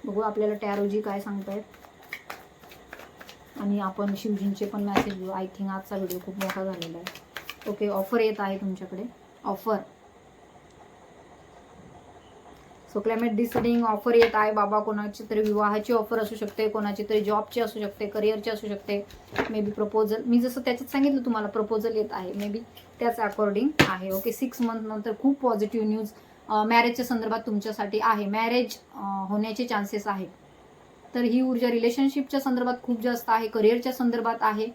बघू आपल्याला टॅरोजी काय सांगतायत, आणि आपण शिवजींचे पण मेसेज घेऊ. आय थिंक आजचा व्हिडिओ खूप मोठा झालेला आहे. ओके, ऑफर येत आहे तुमच्याकडे, offer. So climate deciding offer येत आहे बाबा. कोणाची तरी विवाहाची ऑफर असू शकते, कोणाची तरी जॉबची असू शकते, करिअरची असू शकते, मे बी प्रपोजल. मी जसं त्याच्यात सांगितलं तुम्हाला प्रपोजल येत आहे, मे बी त्याच अकॉर्डिंग आहे. ओके, 6 मंथ नंतर खूप पॉझिटिव्ह न्यूज मॅरेजच्या संदर्भात तुमच्यासाठी आहे. मॅरेज होण्याचे चान्सेस आहेत. तर ही ऊर्जा रिलेशनशिपच्या संदर्भात खूप जास्त आहे, करिअरच्या संदर्भात आहे.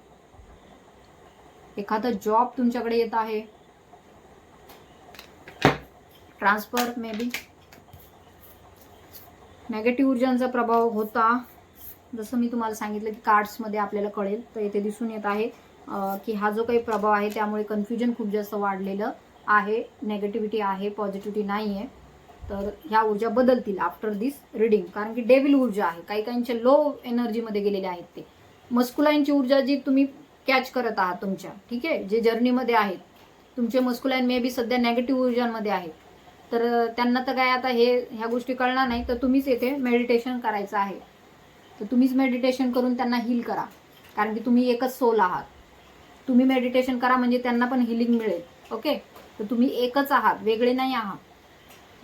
एखादा जॉब तुमच्याकडे येत आहे, ट्रान्सफर मे बी. नेगेटिव्ह ऊर्जांचा प्रभाव होता, जसं मी तुम्हाला सांगितलं की कार्ड्समध्ये आपल्याला कळेल. तर इथे दिसून येत आहे की हा जो काही प्रभाव आहे त्यामुळे कन्फ्युजन खूप जास्त वाढलेलं आहे, नेगेटिव्हिटी आहे, पॉझिटिव्हिटी नाही आहे. तर ह्या ऊर्जा बदलतील आफ्टर दिस रिडिंग, कारण की डेव्हिल ऊर्जा आहे, काही काहींच्या लो एनर्जीमध्ये गेलेले आहेत. ते मस्कुलाईनची ऊर्जा जी तुम्ही कॅच करत आहात तुमच्या, ठीक आहे, जे जर्नीमध्ये आहेत तुमचे मस्कुलाईन मे बी सध्या नेगेटिव्ह ऊर्जांमध्ये आहेत, तर त्यांना तर काय आता ह्या गोष्टी कळणार नाही. तर तुम्हीच येथे मेडिटेशन करायचं आहे. तर तुम्हीच मेडिटेशन करून त्यांना हील करा, कारण की तुम्ही एकच सोल आहात. तुम्ही मेडिटेशन करा म्हणजे त्यांना पण हिलिंग मिळेल. ओके, तर तुम्ही एकच आहात, वेगळे नाही आहात.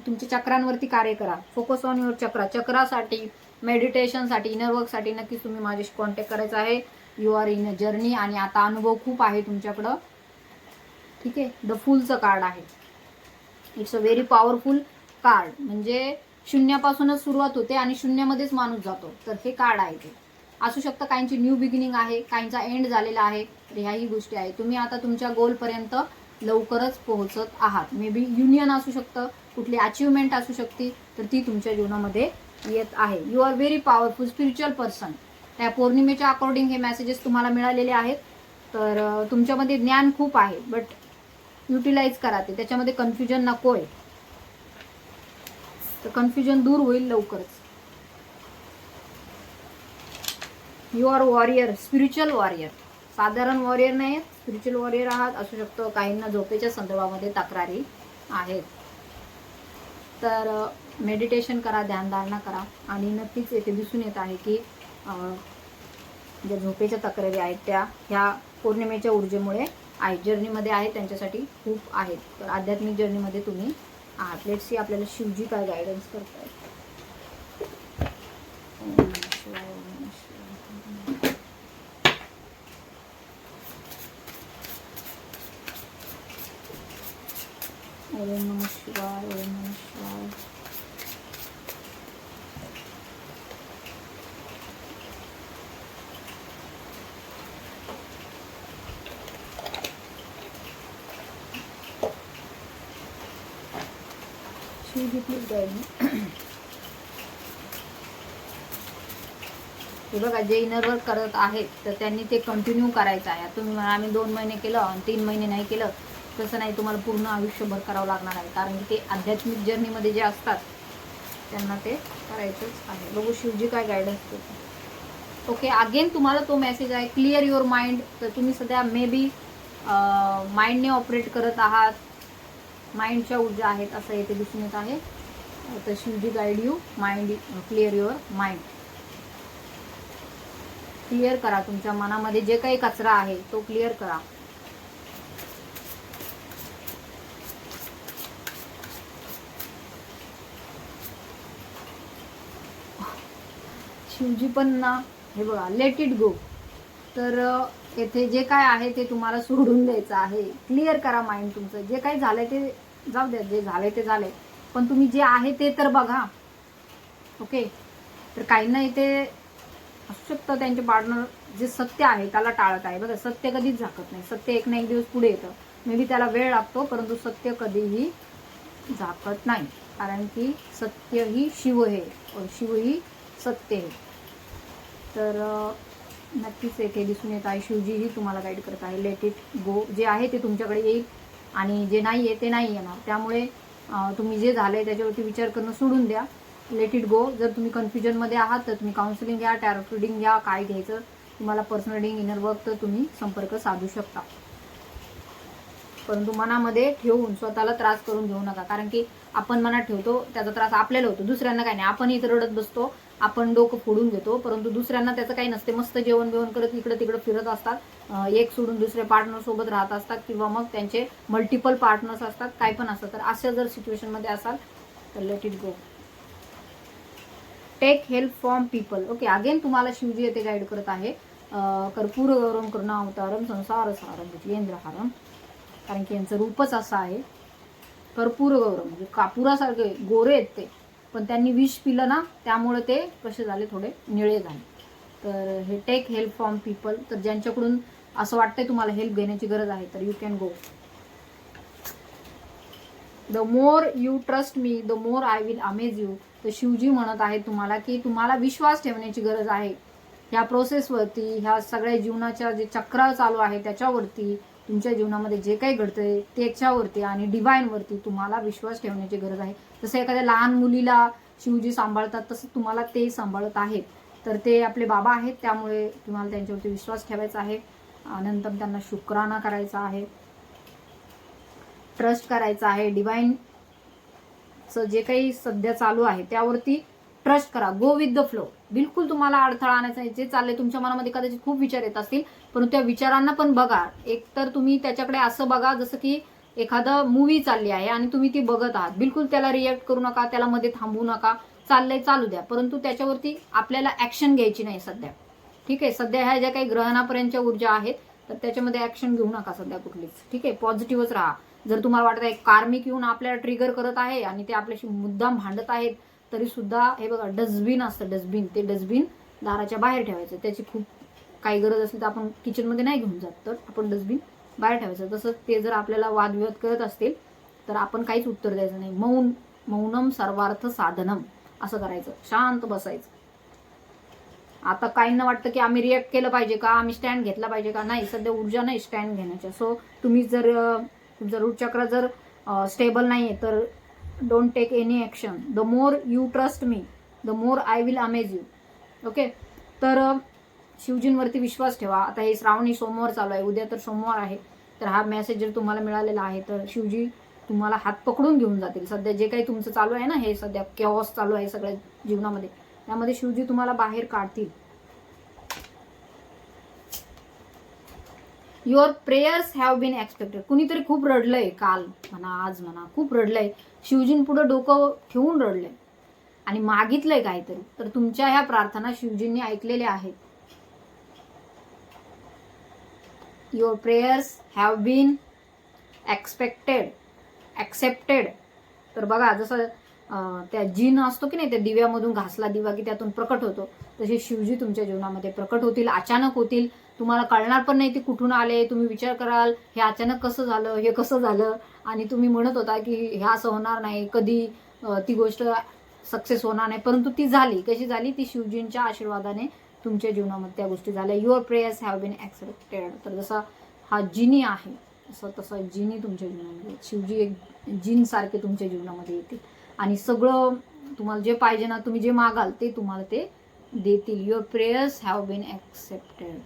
तुमच्या चक्रांवरती कार्य करा. Focus on your chakra. चक्रासाठी, मेडिटेशनसाठी, इनर वर्कसाठी नक्कीच तुम्ही माझ्याशी कॉन्टॅक्ट करायचा आहे. You are in a journey आणि आता अनुभव खूप आहे तुमच्याकडं. ठीक आहे. द फूलचं कार्ड आहे. It's a very powerful card. म्हणजे शून्यापासूनच सुरुवात होते आणि शून्यामध्येच माणूस जातो. तर हे कार्ड आहे ते. असू शकतं काहींची न्यू बिगिनिंग आहे, काहींचा एंड झालेला आहे. तर ह्याही गोष्टी आहे. तुम्ही आता तुमच्या गोलपर्यंत लवकरच पोहोचत आहात. मे बी युनियन असू शकतं, कुठली अचिव्हमेंट असू शकते, तर ती तुमच्या जीवनामध्ये येत आहे. You are very powerful spiritual person. त्या पौर्णिमेच्या अकॉर्डिंग हे मेसेजेस तुम्हाला मिळालेले आहेत. तर तुमच्यामध्ये ज्ञान खूप आहे, बट युटिलाइज करा ते. त्याच्यामध्ये कन्फ्युजन नको आहे. तर कन्फ्युजन दूर होईल लवकरच. You are warrior, spiritual warrior. साधारण वॉरियर नाही, स्पिरिच्युअल वॉरियर आहात. असू शकतं काहींना झोपेच्या संदर्भामध्ये तक्रारी आहेत. तर मेडिटेशन करा, ध्यानधारणा करा आणि नक्कीच येथे दिसून येत आहे की ज्या झोपेच्या तक्रारी आहेत त्या ह्या पौर्णिमेच्या ऊर्जेमुळे आहेत, जर्नीमध्ये आहेत, त्यांच्यासाठी खूप आहेत. तर आध्यात्मिक जर्नीमध्ये तुम्ही आहात. लेट्स सी आपल्याला शिवजी काय गायडन्स करतायत. ओम नमः शिवाय, ओम नमः शिवाय. शिवजी प्लीज गाईड मी. हे बघा, जे इनर वर्क करत आहेत तर त्यांनी ते कंटिन्यू करायचं आहे. तुम्ही म्हणा आम्ही 2 महिने केलं आणि 3 महिने नाही केलं, तसं नाही. तुम्हाला पूर्ण आयुष्यभर करावं लागणार आहे. कारण की ते आध्यात्मिक जर्नीमध्ये जे असतात त्यांना ते करायचंच आहे. बघू शिवजी काय गायडन्स देतो. ओके, अगेन तुम्हाला तो मेसेज आहे, क्लिअर युअर माइंड. तर तुम्ही सध्या मे बी माइंडने ऑपरेट करत आहात, माइंडच्या ऊर्जा आहेत असं येथे दिसून येत आहे. तर Shivji guide you mind, clear your mind. Clear करा तुमच्या मनामध्ये जे काही कचरा आहे तो क्लिअर करा. शिवजी पण ना, हे बघा, लेट इट गो. तर येथे जे काय आहे ते तुम्हाला सोडून द्यायचं आहे. क्लिअर करा माइंड तुमचं. जे काही झालंय ते जाऊ द्या, जे झालंय ते झालंय, पण तुम्ही जे आहे ते तर बघा. ओके, तर काहींना इथे असू शकतं त्यांचे पार्टनर जे सत्य आहे त्याला टाळत आहे. बघा, सत्य कधीच झाकत नाही. सत्य एक ना एक दिवस पुढे येतं. मे बी त्याला वेळ लागतो, परंतु सत्य कधीही झाकत नाही. कारण की सत्य ही शिव आहे और शिव ही सत्य आहे. तर नक्कीच येथे दिसून येत आहे शिवजीही तुम्हाला गाईड करत आहे. लेट इट गो. जे आहे ते तुमच्याकडे येईल आणि जे नाही आहे ते नाही येणार. त्यामुळे तुम्ही जे झालंय त्याच्यावरती विचार करणं सोडून द्या. लेट इट गो. जर तुम्ही कन्फ्युजनमध्ये आहात तर तुम्ही काउन्सिलिंग घ्या, टॅरोट रीडिंग घ्या. काय घ्यायचं तुम्हाला, पर्सनल रीडिंग, इनर वर्क, तर तुम्ही संपर्क साधू शकता. परंतु मनामध्ये ठेवून स्वतःला त्रास करून घेऊ नका. कारण की आपण मनात ठेवतो त्याचा त्रास आपल्याला होतो, दुसऱ्यांना काही नाही. आपण इथं रडत बसतो, आपण डोकं फोडून घेतो, परंतु दुसऱ्यांना त्याचं काही नसते. मस्त जेवण बिवण करत इकडे तिकडे फिरत असतात, एक सोडून दुसरे पार्टनर सोबत राहत असतात, किंवा मग त्यांचे मल्टिपल पार्टनर्स असतात, काय पण असतात. तर अशा जर सिच्युएशनमध्ये असाल तर let it go. Take help from people. Okay, again तुम्हाला शिवजी येथे गाईड करत आहे. कर्पूर गौरम करुणा अवतारम संसार सारम जितेंद्रहारम. कारण की यांचं रूपच असं आहे, कर्पूर गौरम, म्हणजे कापुरासारखे गोरे आहेत ते, पण त्यांनी विष पिलं ना, त्यामुळे ते कसे झाले, थोडे निळे झाले. तर हे टेक हेल्प फ्रॉम पीपल. तर ज्यांच्याकडून असं वाटतंय तुम्हाला हेल्प घेण्याची गरज आहे तर you can go. The more you trust me the more I will amaze you. तर शिवजी म्हणत आहेत तुम्हाला की तुम्हाला विश्वास ठेवण्याची गरज आहे ह्या प्रोसेसवरती, ह्या सगळ्या जीवनाच्या जे चक्र चालू आहे त्याच्यावरती, तुमच्या जीवनामध्ये जे काही घडतंय त्याच्यावरती आणि डिवाईनवरती तुम्हाला विश्वास ठेवण्याची गरज आहे. जसं एखाद्या लहान मुलीला शिवजी सांभाळतात तसं तुम्हाला ते सांभाळत आहेत. तर ते आपले बाबा आहेत, त्यामुळे तुम्हाला त्यांच्यावरती विश्वास ठेवायचा आहे. नंतर त्यांना शुक्राना करायचा आहे, ट्रस्ट करायचा आहे. डिवाईनचं जे काही सध्या चालू आहे त्यावरती ट्रस्ट करा, गो विथ द फ्लो. बिलकुल तुम्हाला अडथळा आणायचा आहे. जे चाललंय तुमच्या मनामध्ये कदाचित खूप विचार येत असतील, परंतु त्या विचारांना पण बघा. एक तर तुम्ही त्याच्याकडे असं बघा जसं की एखादं मूवी चालली आहे आणि तुम्ही ती बघत आहात. बिलकुल त्याला रिएक्ट करू नका, त्याला मध्ये थांबवू नका. चाललंय चालू द्या, परंतु त्याच्यावरती आपल्याला ऍक्शन घ्यायची नाही सध्या. ठीक आहे, सध्या ह्या ज्या काही ग्रहणापर्यंतच्या ऊर्जा आहेत तर त्याच्यामध्ये ऍक्शन घेऊ नका सध्या कुठलीच. ठीक आहे, पॉझिटिव्हच राहा. जर तुम्हाला वाटत आहे कार्मिक येऊन आपल्याला ट्रिगर करत आहे आणि ते आपल्याशी मुद्दाम भांडत आहेत, तरी सुद्धा हे बघा, डस्टबिन असतं, डस्टबिन, ते डस्टबिन दाराच्या बाहेर ठेवायचं. त्याची खूप काही गरज असली तर आपण किचनमध्ये नाही घेऊन जात, तर आपण डस्टबिन बाहेर ठेवायचं. तसंच ते जर आपल्याला वादविवाद करत असतील तर आपण काहीच उत्तर द्यायचं नाही. मौनम सर्वार्थ साधनम असं करायचं, शांत बसायचं. आता काहींना वाटतं की आम्ही रिॲक्ट केलं पाहिजे का, आम्ही स्टँड घेतला पाहिजे का. नाही, सध्या ऊर्जा नाही स्टँड घेण्याच्या. सो तुम्ही जर रूट चक्र जर स्टेबल नाहीये तर don't take any action. The more you trust me, the more I will amaze you. Okay, तर शिवजींवरती विश्वास ठेवा. आता हे श्रावणी सोमवार चालू आहे, उद्या तर सोमवार आहे. तर हा मेसेज जर तुम्हाला मिळालेला आहे तर शिवजी तुम्हाला हात पकडून घेऊन जातील. सध्या जे काही तुमचं चालू आहे ना, हे सध्या केओस चालू आहे सगळ्या जीवनामध्ये, त्यामध्ये शिवजी तुम्हाला बाहेर काढतील. Your prayers have been expected. कुणीतरी खूप रडलंय, काल म्हणा आज म्हणा, खूप रडलंय, शिवजींपुढे डोकं ठेवून रडलंय आणि मागितलंय काहीतरी. तर तुमच्या ह्या प्रार्थना शिवजींनी ऐकलेल्या आहेत. Your prayers have been accepted. तर बघा, जसं त्या जिन असतो की नाही, त्या दिव्यामधून घासला दिवा की त्यातून प्रकट होतो, तसे शिवजी तुमच्या जीवनामध्ये प्रकट होतील, अचानक होतील. तुम्हाला कळणार पण नाही ते कुठून आले. तुम्ही विचार कराल हे अचानक कसं झालं, हे कसं झालं, आणि तुम्ही म्हणत होता की हे असं होणार नाही, कधी ती गोष्ट सक्सेस होणार नाही, परंतु ती झाली. कशी झाली? ती शिवजींच्या आशीर्वादाने तुमच्या जीवनामध्ये त्या गोष्टी झाल्या. Your prayers have been accepted. तर जसा हा जिनी आहे तसं जिनी तुमच्या जीवनामध्ये, शिवजी एक जिन सारखे तुमच्या जीवनामध्ये येतील आणि सगळं तुम्हाला जे पाहिजे ना, तुम्ही जे मागाल ते तुम्हाला ते देतील. Your prayers have been accepted.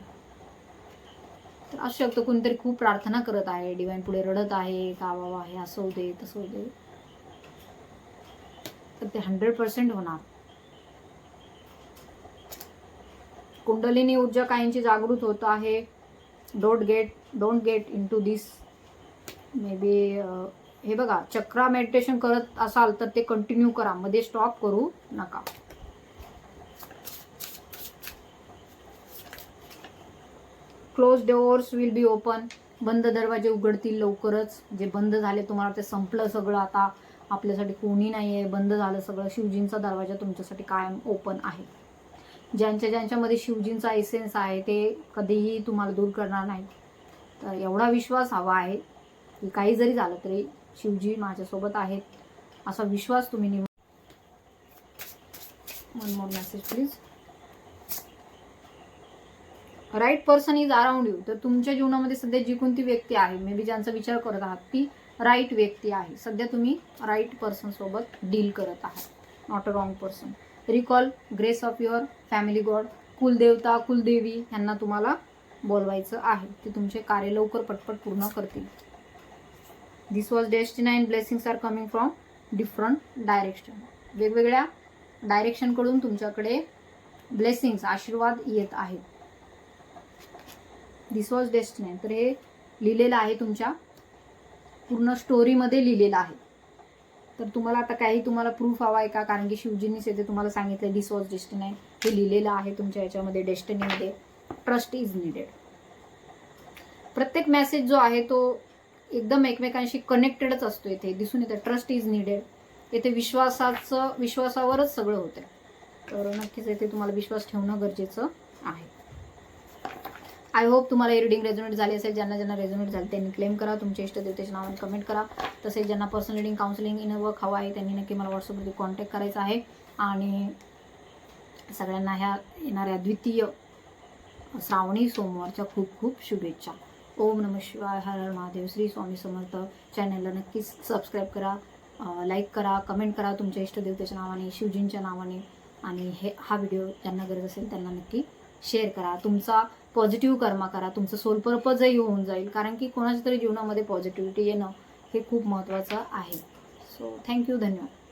तर असं शकतं कोणीतरी खूप प्रार्थना करत आहे, डिवाइन पुढे रडत आहे का बाबा हे असं होऊ दे तसं होऊ दे, तर ते 100% होणार. कुंडलिनी ऊर्जा काहींची जागृत होत आहे. Don't get into this maybe. हे बघा, चक्रा मेडिटेशन करत असाल तर ते कंटिन्यू करा, मध्ये स्टॉप करू नका. Close doors will be open. बंद दरवाजे उघडतील लवकरच. जे बंद झाले तुम्हाला ते संपलं सगळं, आता आपल्यासाठी कोणी नाही आहे, बंद झालं सगळं. शिवजींचा दरवाजा तुमच्यासाठी कायम ओपन आहे. ज्यांच्यामध्ये शिवजींचा एसेन्स आहे ते कधीही तुम्हाला दूर करणार नाही. तर एवढा विश्वास हवा आहे की काही जरी झालं तरी शिवजी माझ्यासोबत आहेत, असा विश्वास तुम्ही निवड. One more message please. Right person is around you. तर तुमच्या जीवनामध्ये सध्या जी कोणती व्यक्ती आहे, मे बी ज्यांचा विचार करत आहात, ती राईट व्यक्ती आहे. सध्या तुम्ही राईट पर्सन सोबत डील करत आहात, not a wrong person. Recall grace of your family God. कुलदेवता, कुलदेवी यांना तुम्हाला बोलवायचं आहे. ते तुमचे कार्य लवकर पटपट पूर्ण करतील. This was destiny and blessings are coming from different direction. वेगवेगळ्या डायरेक्शनकडून तुमच्याकडे ब्लेसिंग्स, आशीर्वाद येत आहेत. This was destiny. तर हे लिहिलेलं आहे, तुमच्या पूर्ण स्टोरीमध्ये लिहिलेलं आहे. तर तुम्हाला आता काही तुम्हाला प्रूफ हवा आहे का? कारण की शिवजींनीच येथे तुम्हाला सांगितलं दिस वॉज डेस्टिनी, हे लिहिलेलं आहे तुमच्या याच्यामध्ये, डेस्टिनीमध्ये. Trust is needed. प्रत्येक मेसेज जो आहे तो एकदम एकमेकांशी कनेक्टेडच असतो. इथे दिसून येतं ट्रस्ट इज निडेड. येथे विश्वासावरच सगळं होतं. तर नक्कीच येथे तुम्हाला विश्वास ठेवणं गरजेचं आहे. आय होप तुम्हाला ही रिडिंग रेझोनेट झाली असेल. ज्यांना ज्यांना रेझोनेट झाली त्यांनी क्लेम करा, तुमच्या इष्टदेवतेच्या नावाने कमेंट करा. तसेच ज्यांना personal reading, counselling, inner work हवा आहे त्यांनी नक्की मला व्हॉट्सअपवरती कॉन्टॅक्ट करायचा आहे. आणि सगळ्यांना ह्या येणाऱ्या द्वितीय श्रावणी सोमवारच्या खूप खूप शुभेच्छा. ओम नमः शिवाय, हर हर महादेव, श्री स्वामी समर्थ. चॅनलला नक्कीच सबस्क्राईब करा, लाईक करा, कमेंट करा तुमच्या इष्टदेवतेच्या नावाने, शिवजींच्या नावाने. आणि हा व्हिडिओ ज्यांना गरज असेल त्यांना नक्की शेअर करा. तुमचा पॉझिटिव्ह कर्मा करा, तुमचं सोल पर्पजही होऊन जाईल. कारण की कोणाच्या तरी जीवनामध्ये पॉझिटिव्हिटी येणं हे खूप महत्त्वाचं आहे. सो थँक्यू, धन्यवाद.